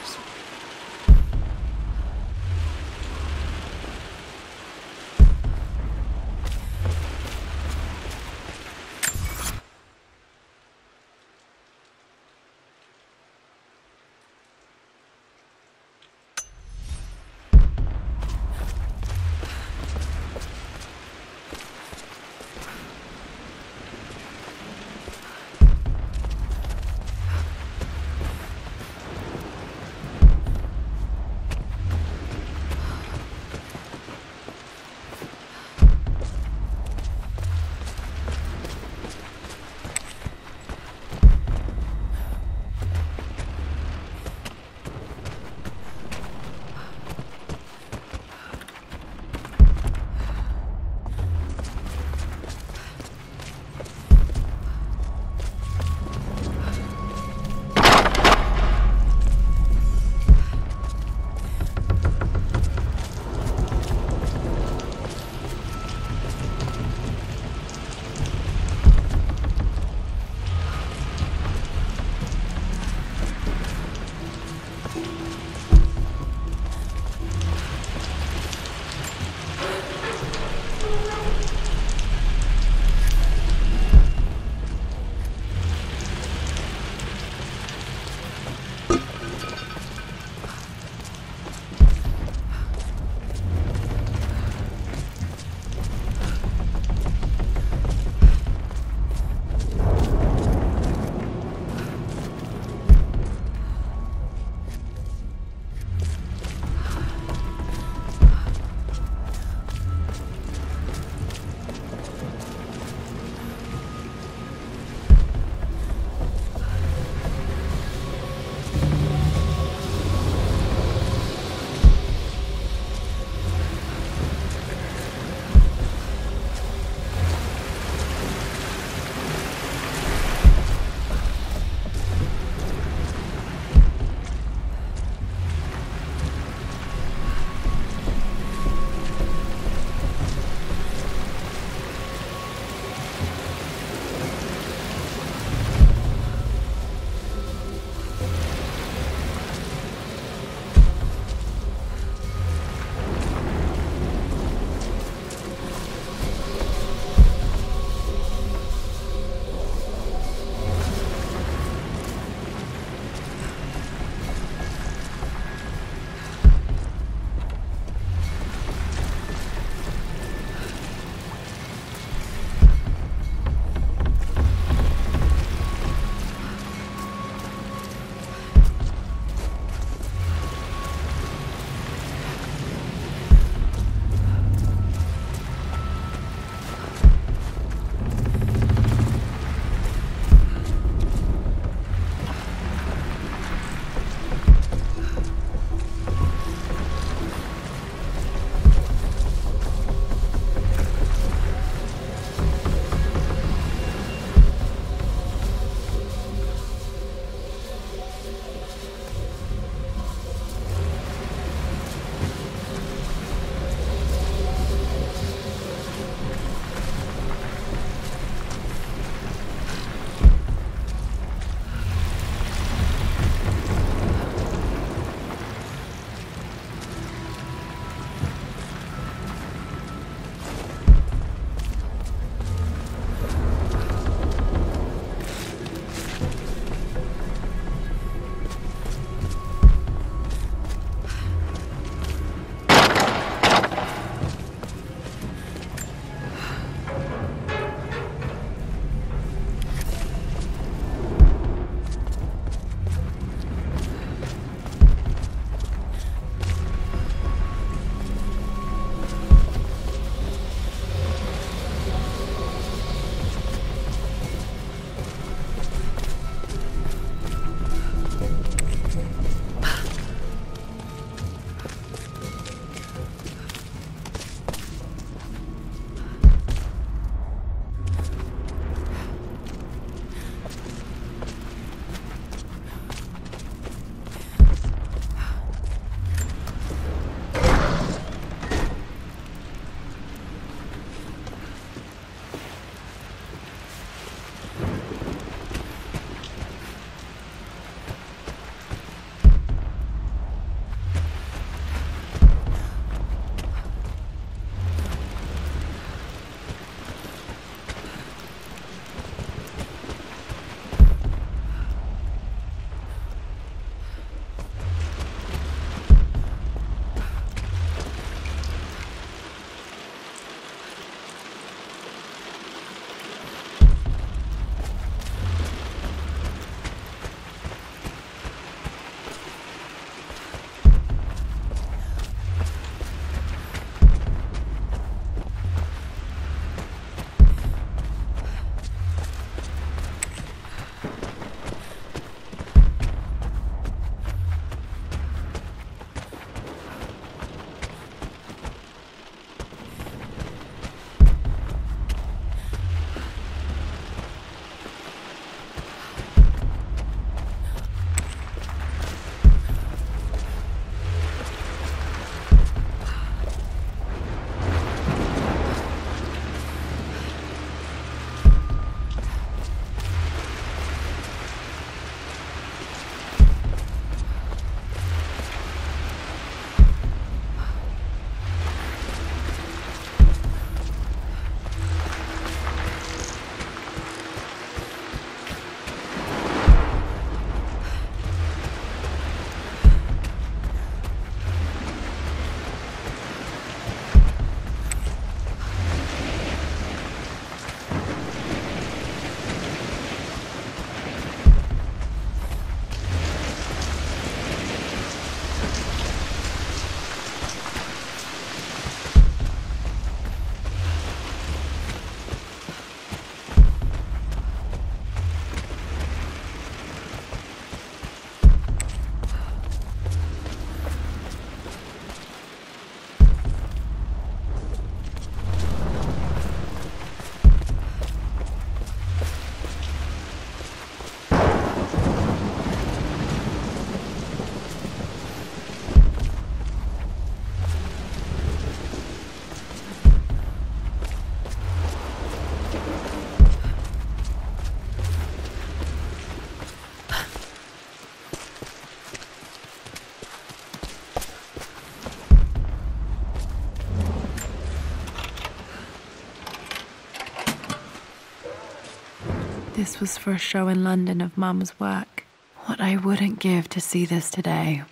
This was for a show in London of Mum's work. What I wouldn't give to see this today.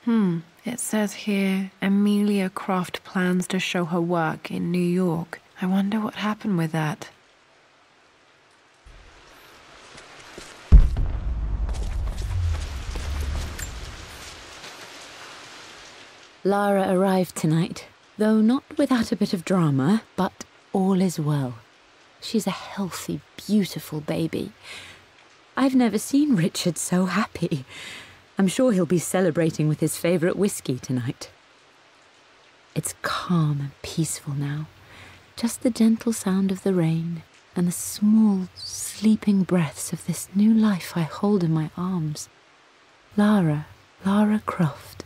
It says here, Amelia Croft plans to show her work in New York. I wonder what happened with that. Lara arrived tonight, though not without a bit of drama, but all is well. She's a healthy, beautiful baby. I've never seen Richard so happy. I'm sure he'll be celebrating with his favourite whiskey tonight. It's calm and peaceful now. Just the gentle sound of the rain and the small, sleeping breaths of this new life I hold in my arms. Lara Croft,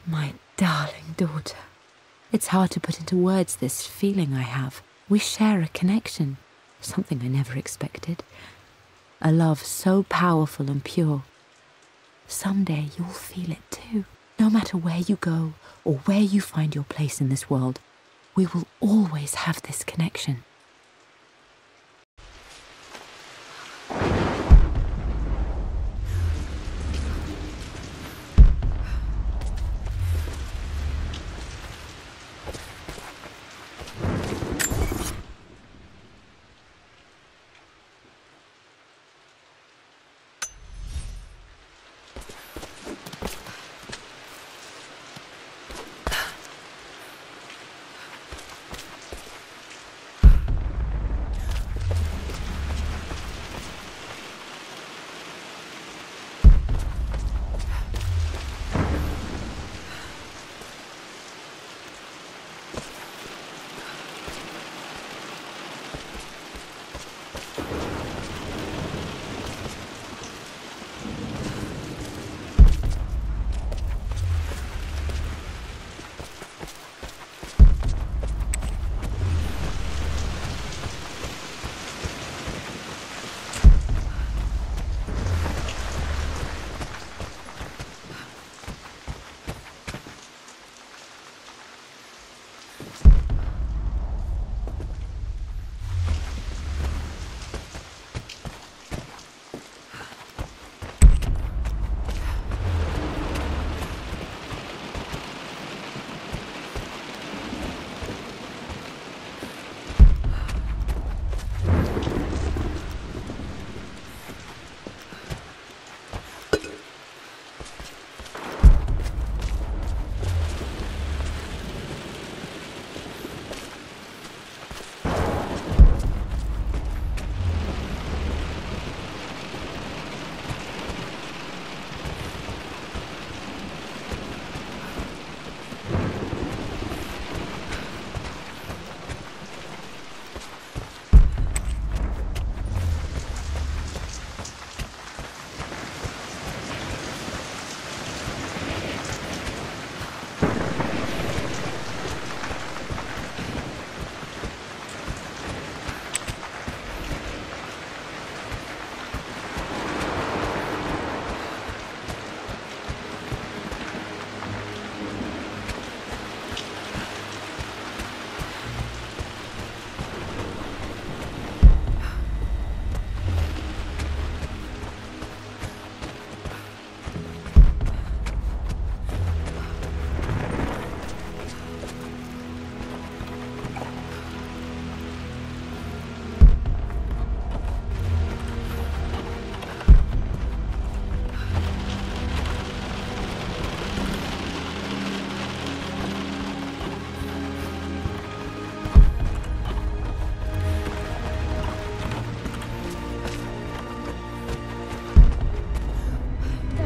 my darling daughter. It's hard to put into words this feeling I have. We share a connection, something I never expected. A love so powerful and pure. Someday you'll feel it too. No matter where you go or where you find your place in this world, we will always have this connection.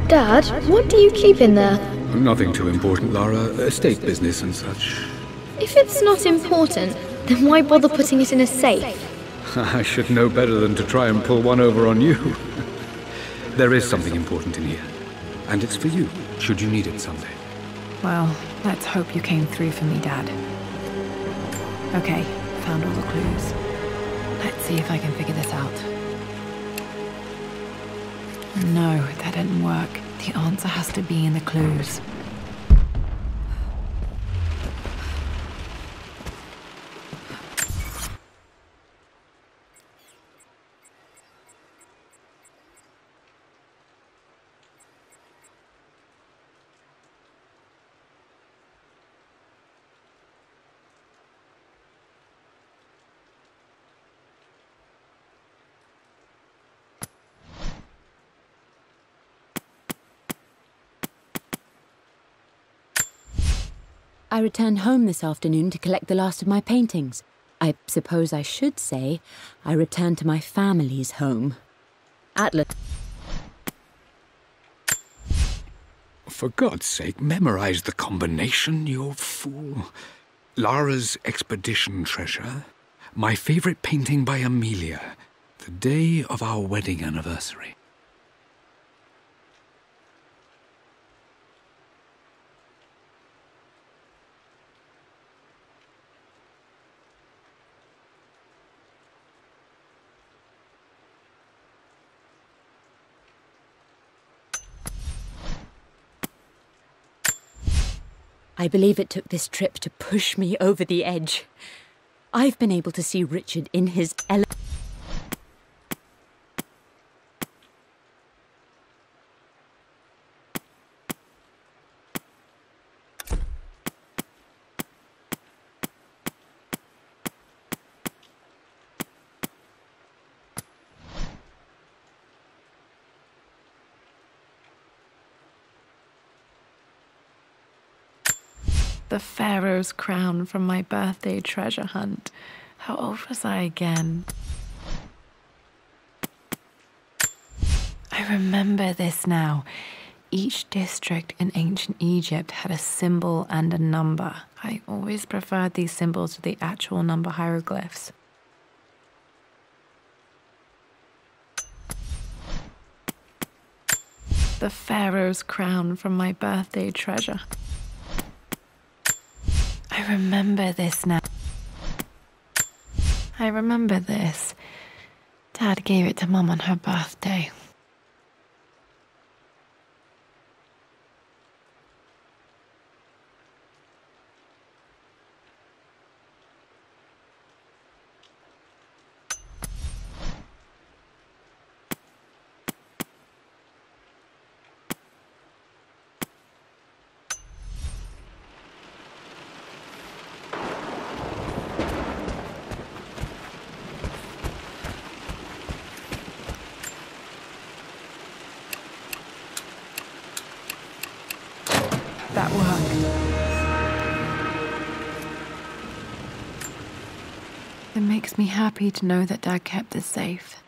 Dad, what do you keep in there? Nothing too important, Lara. Estate business and such. If it's not important, then why bother putting it in a safe? I should know better than to try and pull one over on you. There is something important in here. And it's for you, should you need it someday. Well, let's hope you came through for me, Dad. Okay, found all the clues. Let's see if I can figure this out. No, that didn't work. The answer has to be in the clues. I returned home this afternoon to collect the last of my paintings. I suppose I should say I returned to my family's home. Atlas... For God's sake, memorize the combination, you fool. Lara's expedition treasure, my favorite painting by Amelia, the day of our wedding anniversary. I believe it took this trip to push me over the edge. I've been able to see Richard in his The Pharaoh's crown from my birthday treasure hunt. How old was I again? I remember this now. Each district in ancient Egypt had a symbol and a number. I always preferred these symbols to the actual number hieroglyphs. The Pharaoh's crown from my birthday treasure. I remember this now. I remember this. Dad gave it to Mum on her birthday. That worked. It makes me happy to know that Dad kept this safe.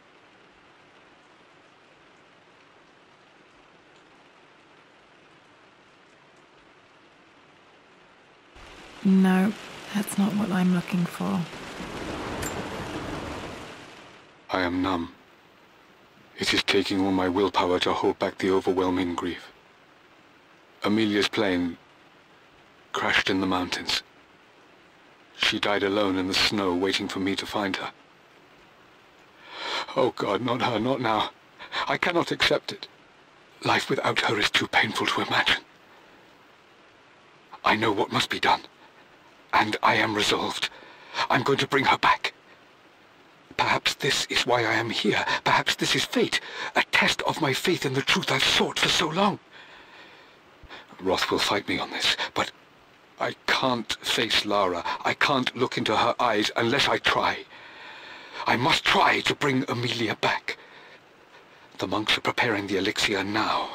No, that's not what I'm looking for. I am numb. It is taking all my willpower to hold back the overwhelming grief. Amelia's plane crashed in the mountains. She died alone in the snow, waiting for me to find her. Oh God, not her, not now. I cannot accept it. Life without her is too painful to imagine. I know what must be done, and I am resolved. I'm going to bring her back. Perhaps this is why I am here. Perhaps this is fate, a test of my faith in the truth I've sought for so long. Roth will fight me on this, but I can't face Lara. I can't look into her eyes unless I try. I must try to bring Amelia back. The monks are preparing the elixir now,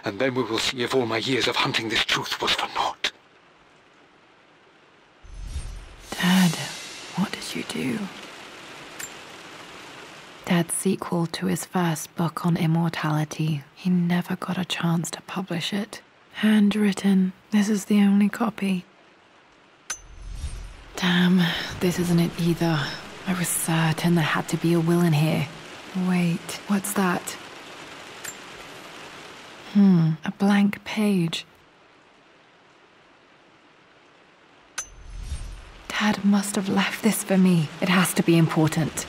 and then we will see if all my years of hunting this truth was for naught. Dad, what did you do? Dad's sequel to his first book on immortality. He never got a chance to publish it. Handwritten. This is the only copy. Damn, this isn't it either. I was certain there had to be a will in here. Wait, what's that? A blank page. Dad must have left this for me. It has to be important.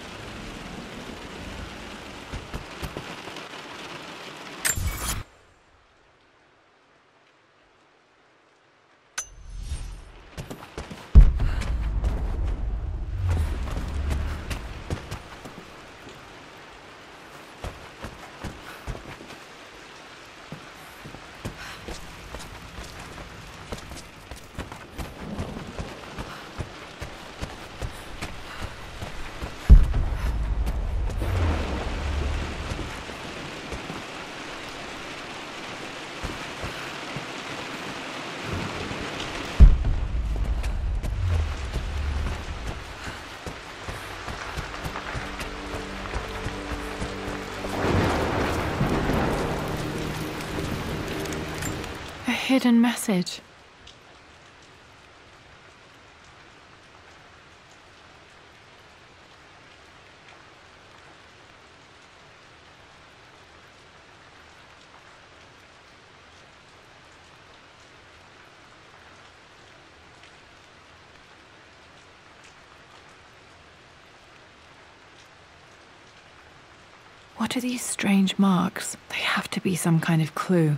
hidden message. What are these strange marks? They have to be some kind of clue.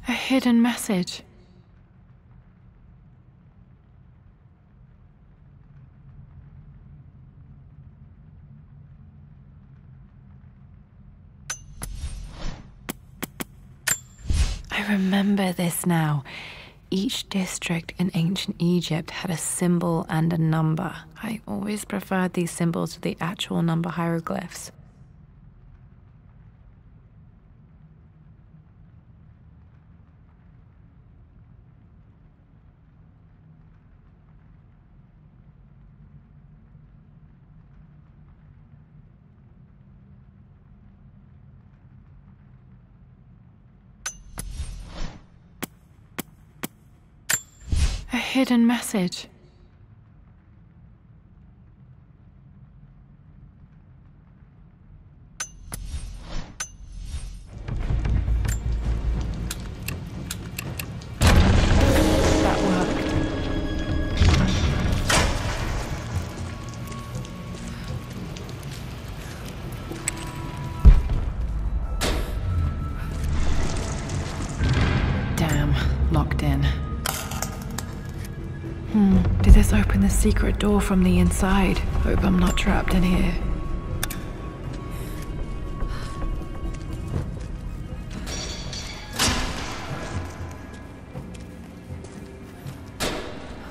A hidden message. I remember this now. Each district in ancient Egypt had a symbol and a number. I always preferred these symbols to the actual number hieroglyphs. A hidden message. That worked. Damn, locked in. secret door from the inside. Hope I'm not trapped in here.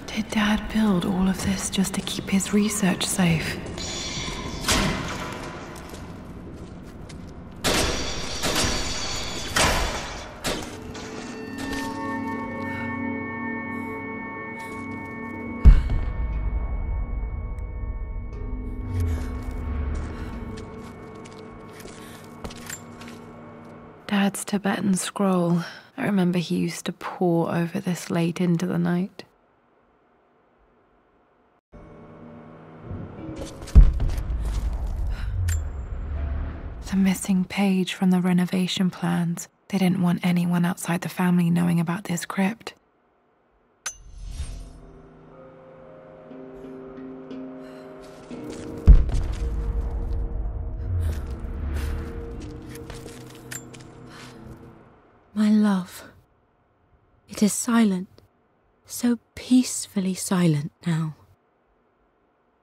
Did Dad build all of this just to keep his research safe? Dad's Tibetan scroll. I remember he used to pore over this late into the night. The missing page from the renovation plans. They didn't want anyone outside the family knowing about this crypt. My love, it is silent, so peacefully silent now.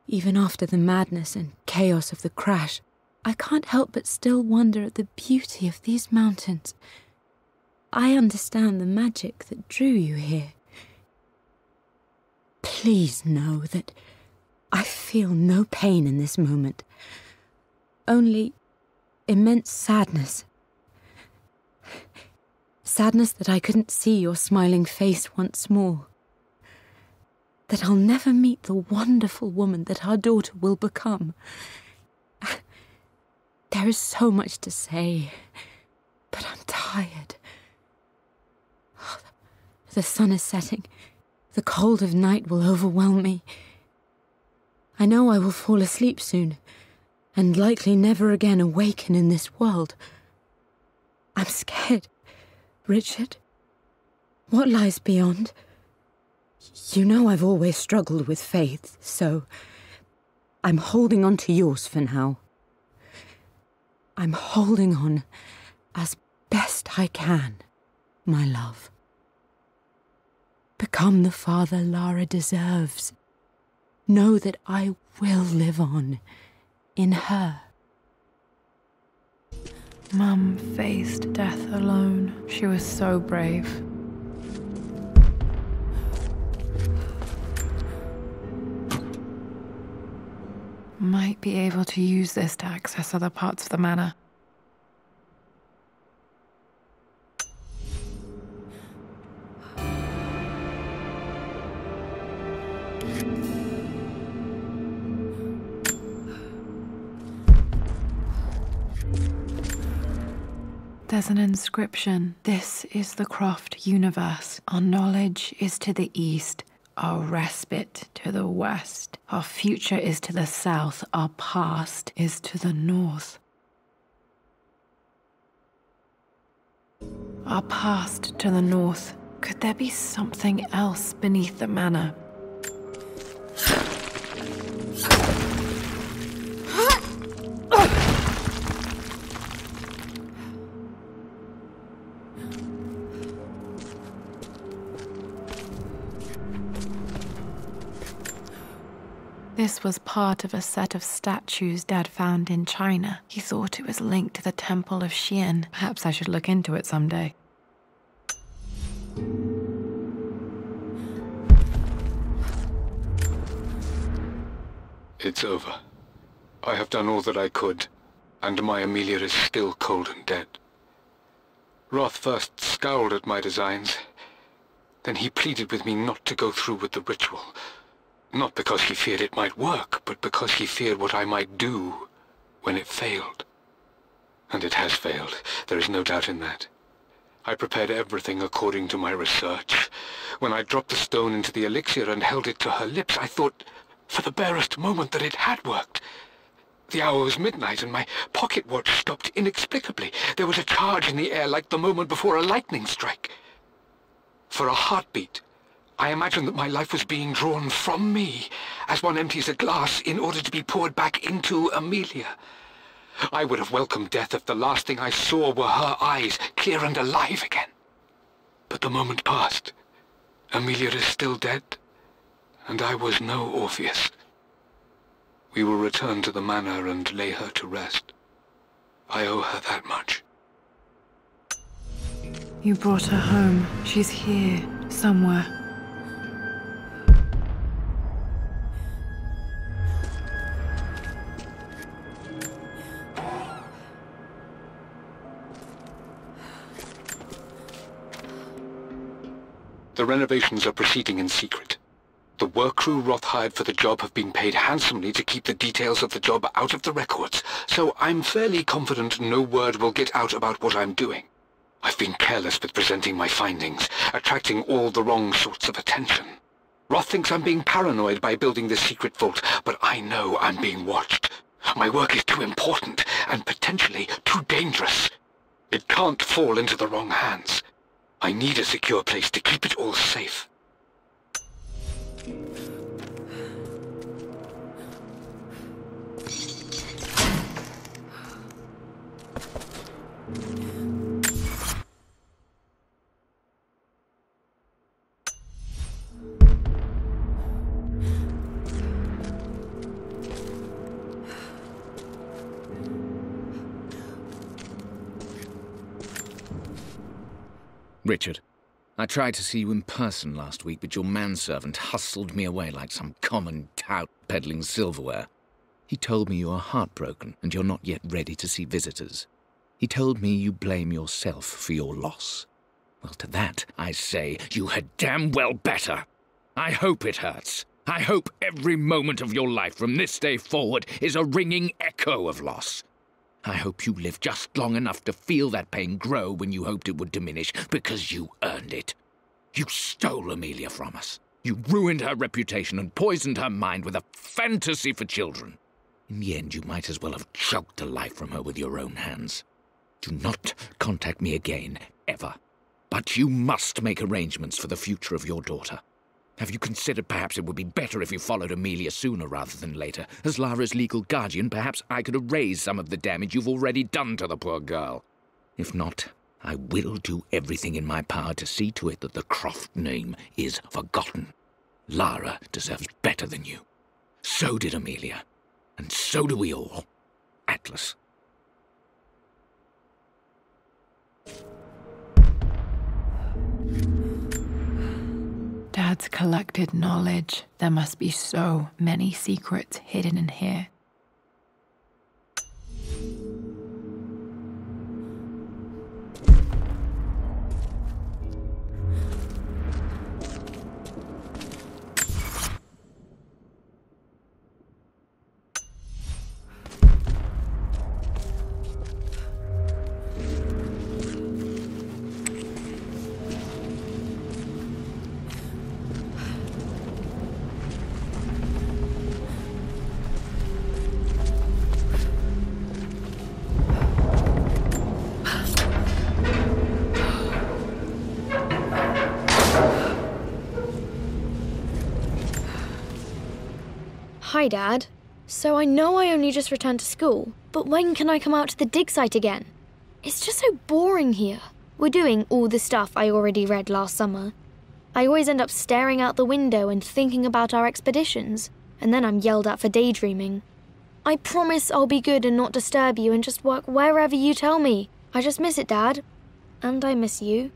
Even after the madness and chaos of the crash, I can't help but still wonder at the beauty of these mountains. I understand the magic that drew you here. Please know that I feel no pain in this moment, only immense sadness. Sadness that I couldn't see your smiling face once more. That I'll never meet the wonderful woman that our daughter will become. There is so much to say, but I'm tired. The sun is setting. The cold of night will overwhelm me. I know I will fall asleep soon, and likely never again awaken in this world. I'm scared. Richard, what lies beyond? You know I've always struggled with faith, so I'm holding on to yours for now. I'm holding on as best I can, my love. Become the father Lara deserves. Know that I will live on in her. Mum faced death alone. She was so brave. Might be able to use this to access other parts of the manor. There's an inscription. This is the Croft universe. Our knowledge is to the east, our respite to the west. Our future is to the south, our past is to the north. Our past to the north. Could there be something else beneath the manor? This was part of a set of statues Dad found in China. He thought it was linked to the Temple of Xian. Perhaps I should look into it someday. It's over. I have done all that I could, and my Amelia is still cold and dead. Roth first scowled at my designs. Then he pleaded with me not to go through with the ritual. Not because he feared it might work, but because he feared what I might do when it failed. And it has failed. There is no doubt in that. I prepared everything according to my research. When I dropped the stone into the elixir and held it to her lips, I thought for the barest moment that it had worked. The hour was midnight and my pocket watch stopped inexplicably. There was a charge in the air like the moment before a lightning strike. For a heartbeat, I imagined that my life was being drawn from me, as one empties a glass in order to be poured back into Amelia. I would have welcomed death if the last thing I saw were her eyes, clear and alive again. But the moment passed. Amelia is still dead, and I was no Orpheus. We will return to the manor and lay her to rest. I owe her that much. You brought her home. She's here, somewhere. The renovations are proceeding in secret. The work crew Roth hired for the job have been paid handsomely to keep the details of the job out of the records, so I'm fairly confident no word will get out about what I'm doing. I've been careless with presenting my findings, attracting all the wrong sorts of attention. Roth thinks I'm being paranoid by building this secret vault, but I know I'm being watched. My work is too important, and potentially too dangerous. It can't fall into the wrong hands. I need a secure place to keep it all safe. Richard, I tried to see you in person last week, but your manservant hustled me away like some common tout peddling silverware. He told me you are heartbroken and you're not yet ready to see visitors. He told me you blame yourself for your loss. Well, to that, I say you had damn well better. I hope it hurts. I hope every moment of your life from this day forward is a ringing echo of loss. I hope you live just long enough to feel that pain grow when you hoped it would diminish, because you earned it. You stole Amelia from us. You ruined her reputation and poisoned her mind with a fantasy for children. In the end, you might as well have choked the life from her with your own hands. Do not contact me again, ever. But you must make arrangements for the future of your daughter. Have you considered perhaps it would be better if you followed Amelia sooner rather than later? As Lara's legal guardian, perhaps I could erase some of the damage you've already done to the poor girl. If not, I will do everything in my power to see to it that the Croft name is forgotten. Lara deserves better than you. So did Amelia. And so do we all. Atlas. Dad's collected knowledge. There must be so many secrets hidden in here. Hi, Dad. So I know I only just returned to school, but when can I come out to the dig site again? It's just so boring here. We're doing all the stuff I already read last summer. I always end up staring out the window and thinking about our expeditions, and then I'm yelled at for daydreaming. I promise I'll be good and not disturb you and just work wherever you tell me. I just miss it, Dad. And I miss you.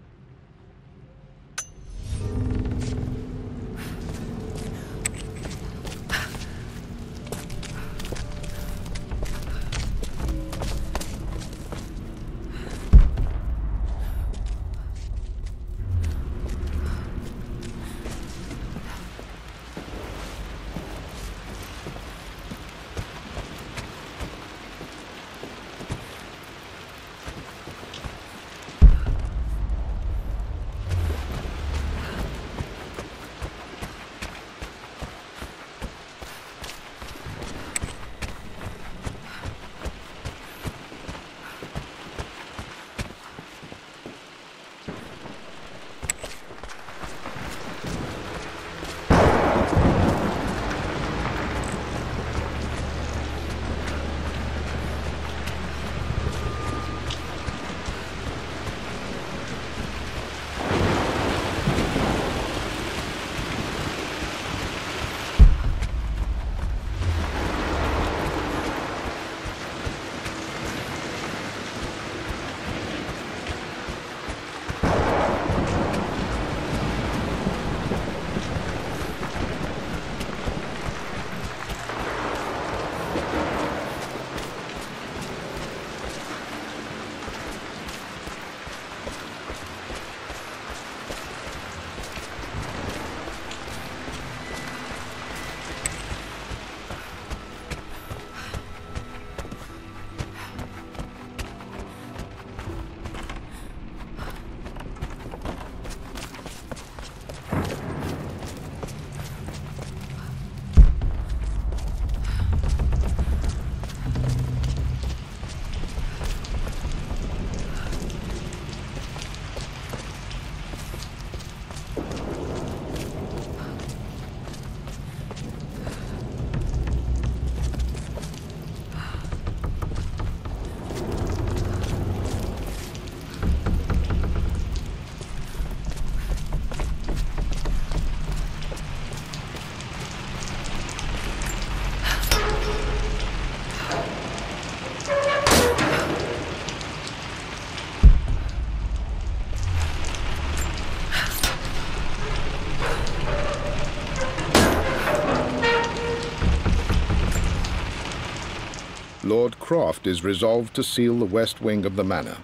Lord Croft is resolved to seal the west wing of the manor.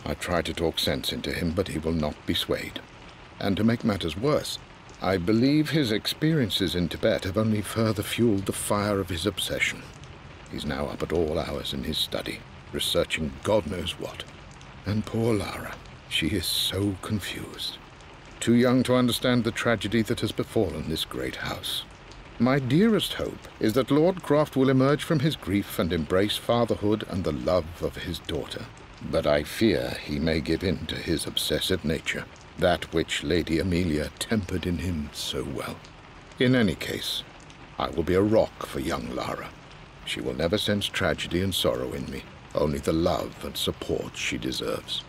I try to talk sense into him, but he will not be swayed. And to make matters worse, I believe his experiences in Tibet have only further fueled the fire of his obsession. He's now up at all hours in his study, researching God knows what. And poor Lara, she is so confused. Too young to understand the tragedy that has befallen this great house. My dearest hope is that Lord Croft will emerge from his grief and embrace fatherhood and the love of his daughter. But I fear he may give in to his obsessive nature, that which Lady Amelia tempered in him so well. In any case, I will be a rock for young Lara. She will never sense tragedy and sorrow in me, only the love and support she deserves.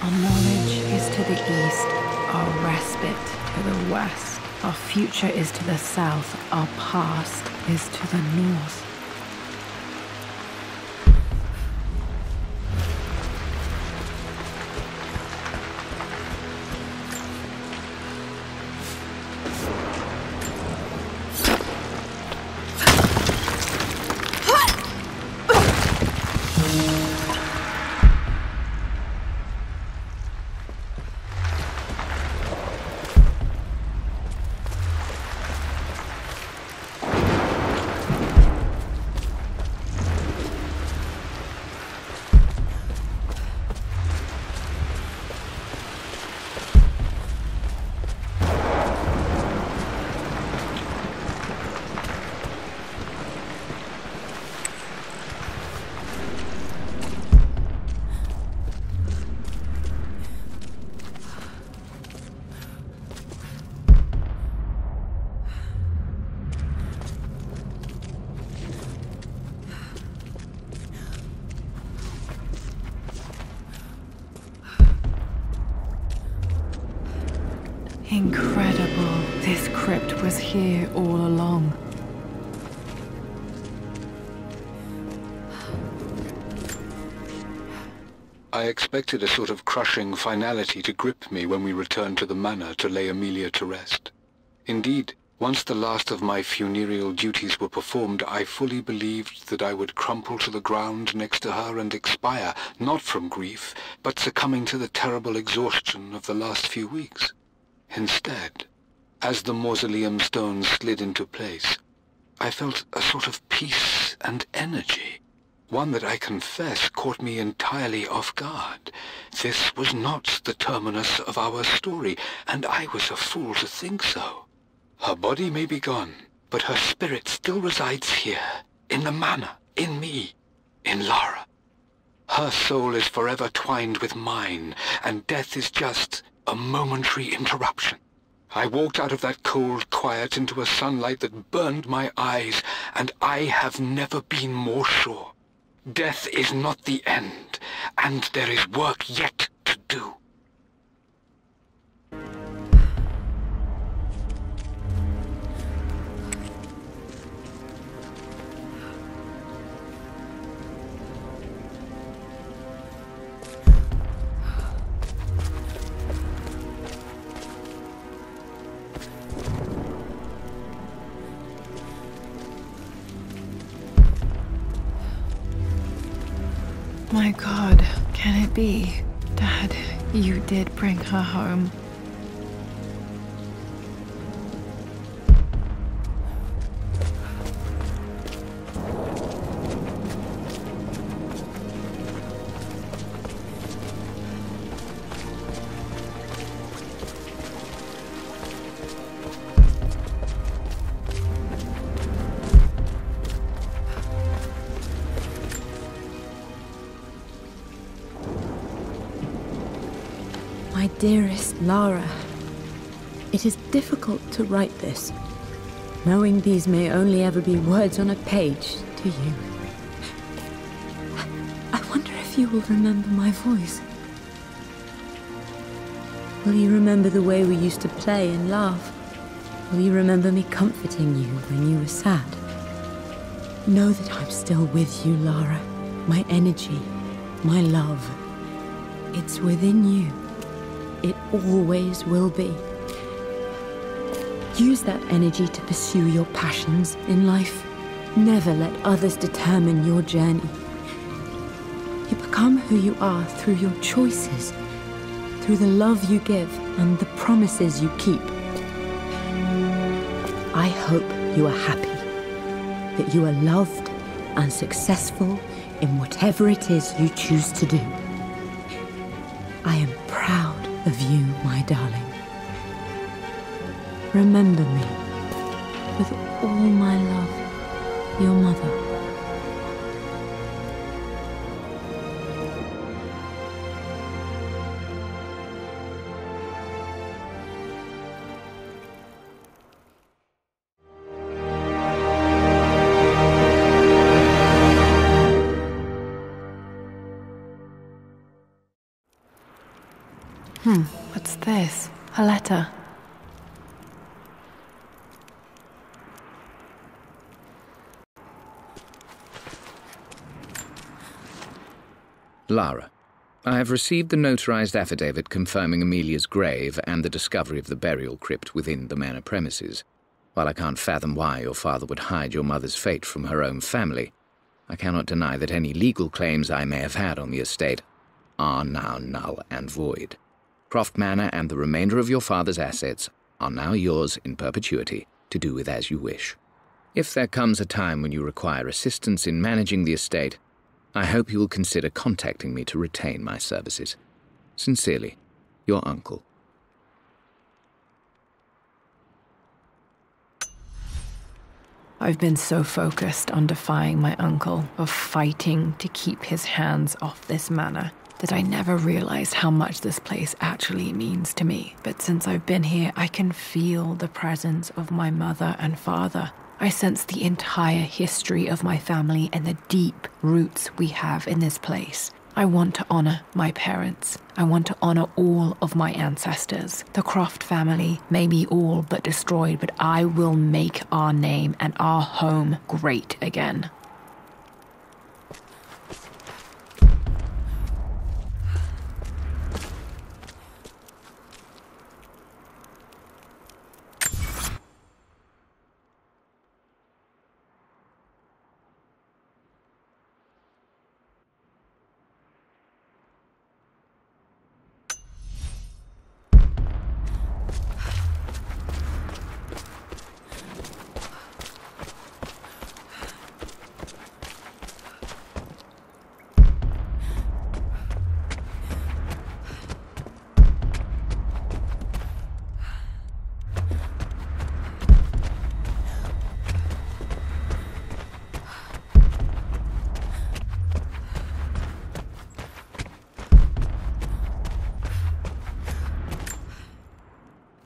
Our knowledge is to the east, our respite to the west. Our future is to the south, our past is to the north. Incredible. This crypt was here all along. I expected a sort of crushing finality to grip me when we returned to the manor to lay Amelia to rest. Indeed, once the last of my funereal duties were performed, I fully believed that I would crumple to the ground next to her and expire, not from grief, but succumbing to the terrible exhaustion of the last few weeks. Instead, as the mausoleum stones slid into place, I felt a sort of peace and energy, one that I confess caught me entirely off guard. This was not the terminus of our story, and I was a fool to think so. Her body may be gone, but her spirit still resides here, in the manor, in me, in Lara. Her soul is forever twined with mine, and death is just a momentary interruption. I walked out of that cold quiet into a sunlight that burned my eyes, and I have never been more sure. Death is not the end, and there is work yet to do. My God, can it be? Dad, you did bring her home. My dearest Lara, it is difficult to write this, knowing these may only ever be words on a page to you. I wonder if you will remember my voice. Will you remember the way we used to play and laugh? Will you remember me comforting you when you were sad? Know that I'm still with you, Lara. My energy, my love, it's within you. It always will be. Use that energy to pursue your passions in life. Never let others determine your journey. You become who you are through your choices, through the love you give and the promises you keep. I hope you are happy, that you are loved and successful in whatever it is you choose to do. I am proud of you, my darling. Remember me, with all my love, your mother. What's this? A letter. Lara, I have received the notarized affidavit confirming Amelia's grave and the discovery of the burial crypt within the manor premises. While I can't fathom why your father would hide your mother's fate from her own family, I cannot deny that any legal claims I may have had on the estate are now null and void. Croft Manor and the remainder of your father's assets are now yours in perpetuity to do with as you wish. If there comes a time when you require assistance in managing the estate, I hope you will consider contacting me to retain my services. Sincerely, your uncle. I've been so focused on defying my uncle, of fighting to keep his hands off this manor, that I never realized how much this place actually means to me. But since I've been here, I can feel the presence of my mother and father. I sense the entire history of my family and the deep roots we have in this place. I want to honor my parents. I want to honor all of my ancestors. The Croft family may be all but destroyed, but I will make our name and our home great again.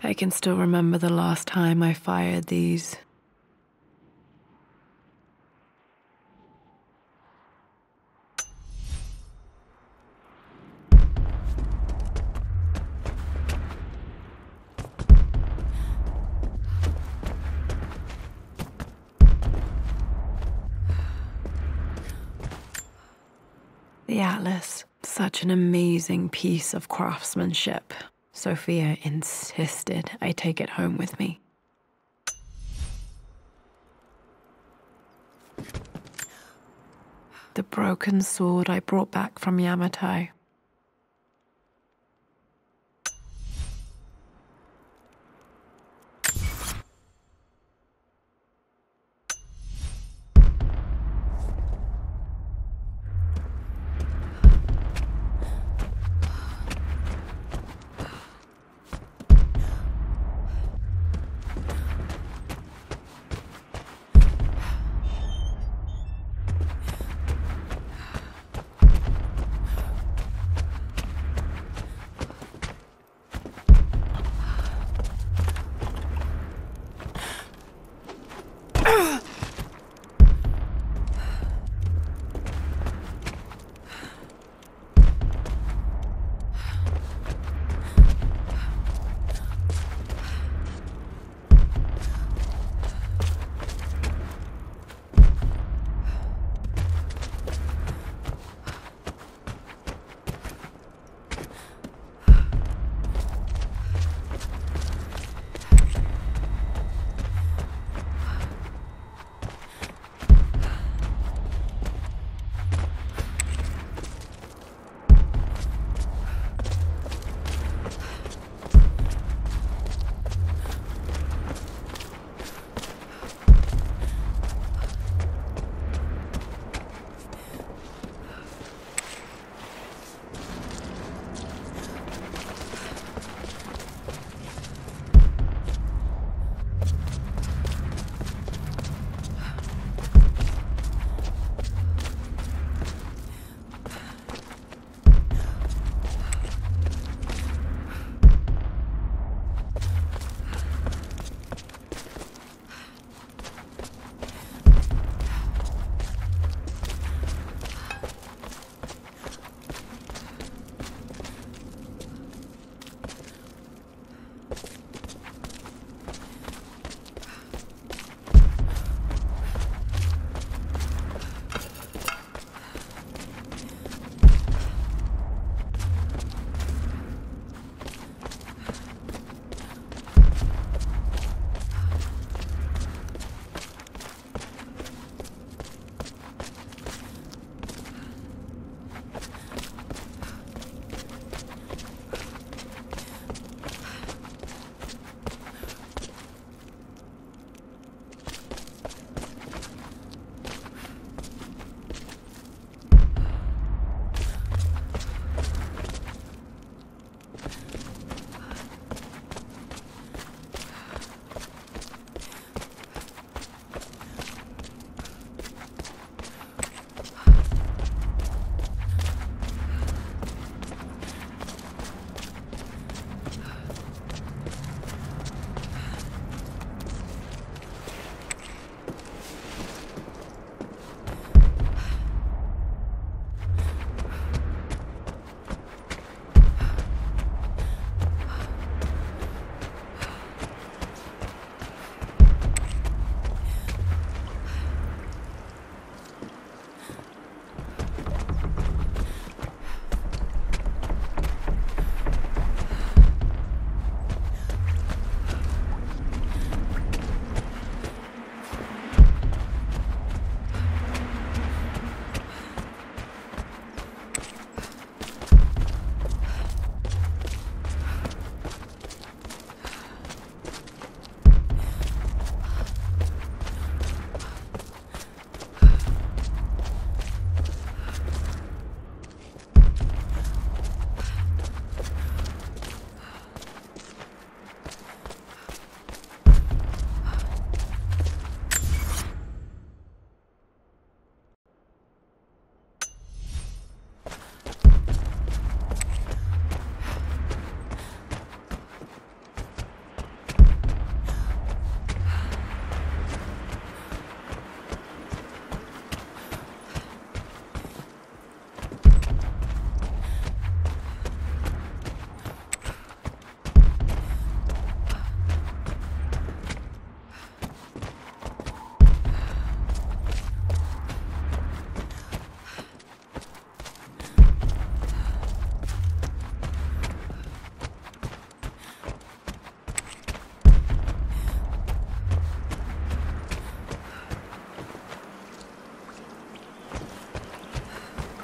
I can still remember the last time I fired these. The Atlas, such an amazing piece of craftsmanship. Sophia insisted I take it home with me. The broken sword I brought back from Yamatai.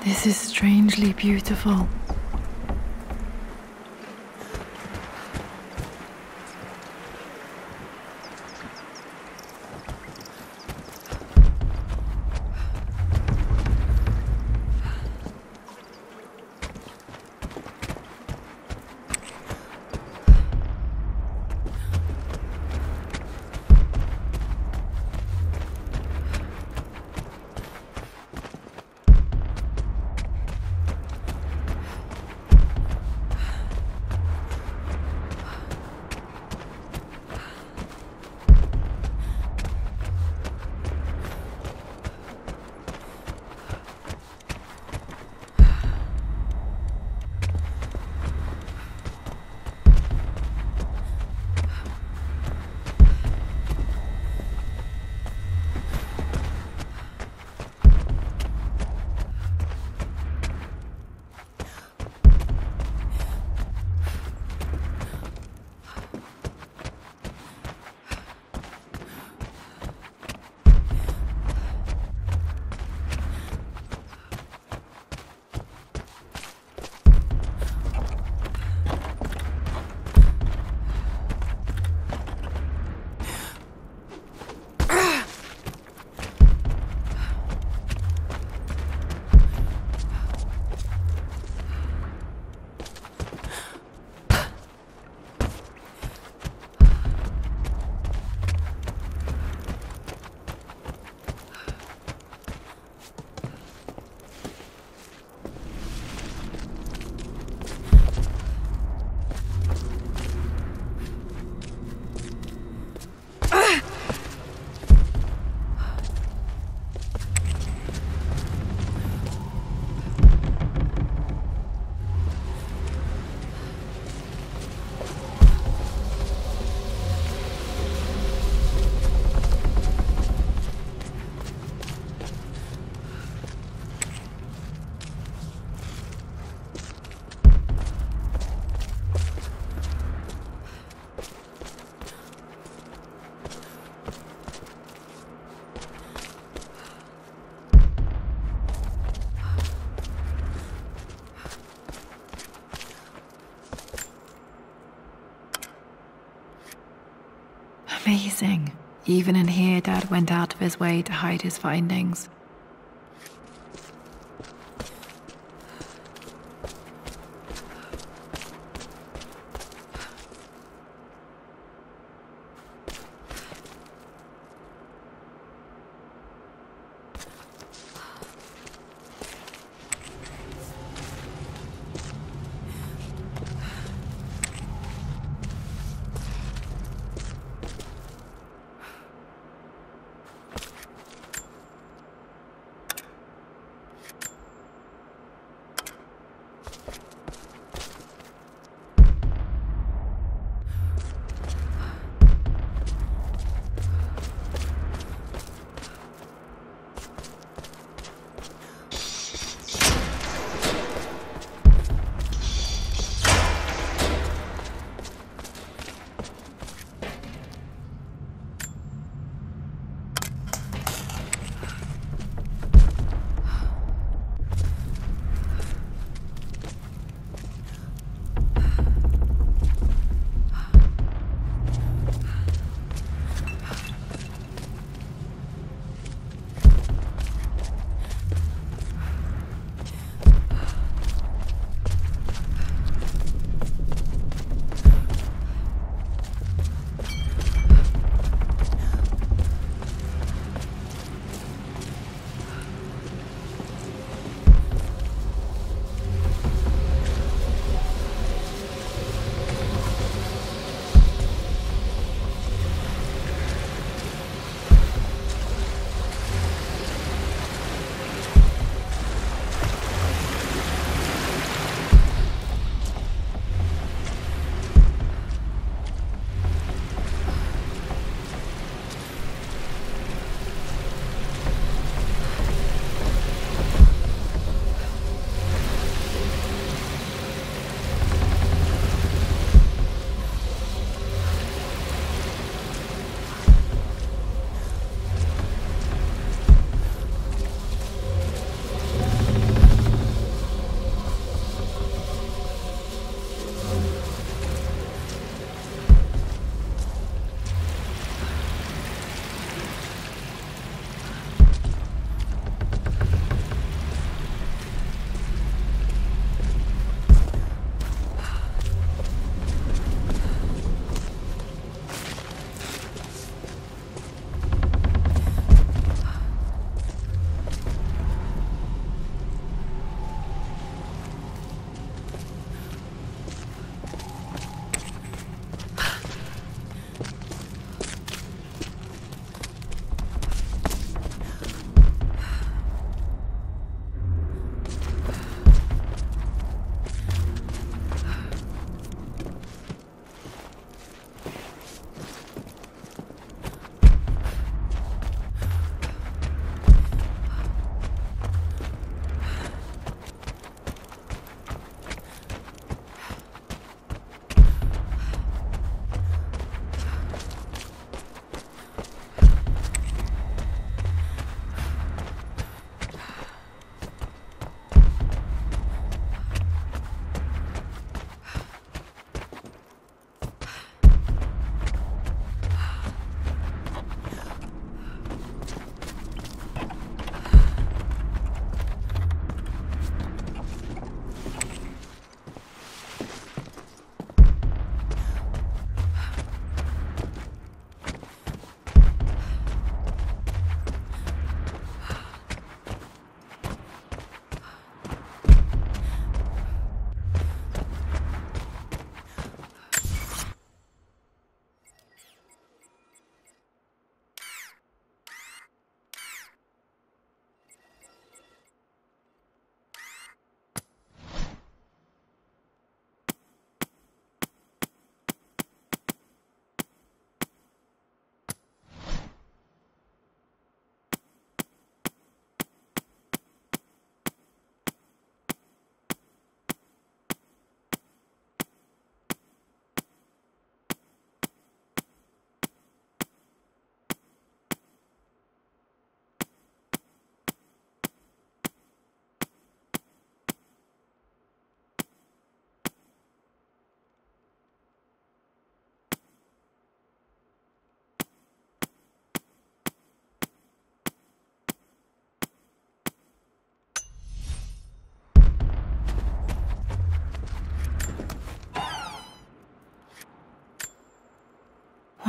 This is strangely beautiful. Amazing. Even in here, Dad went out of his way to hide his findings.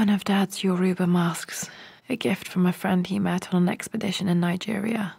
One of Dad's Yoruba masks. A gift from a friend he met on an expedition in Nigeria.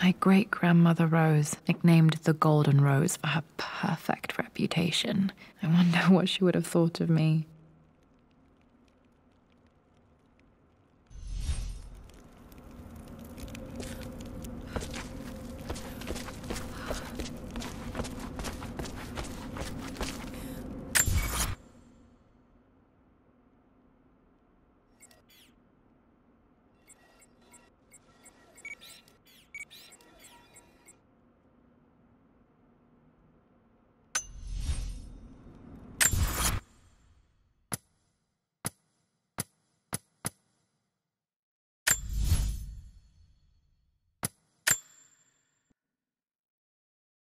My great-grandmother Rose, nicknamed the Golden Rose for her perfect reputation. I wonder what she would have thought of me.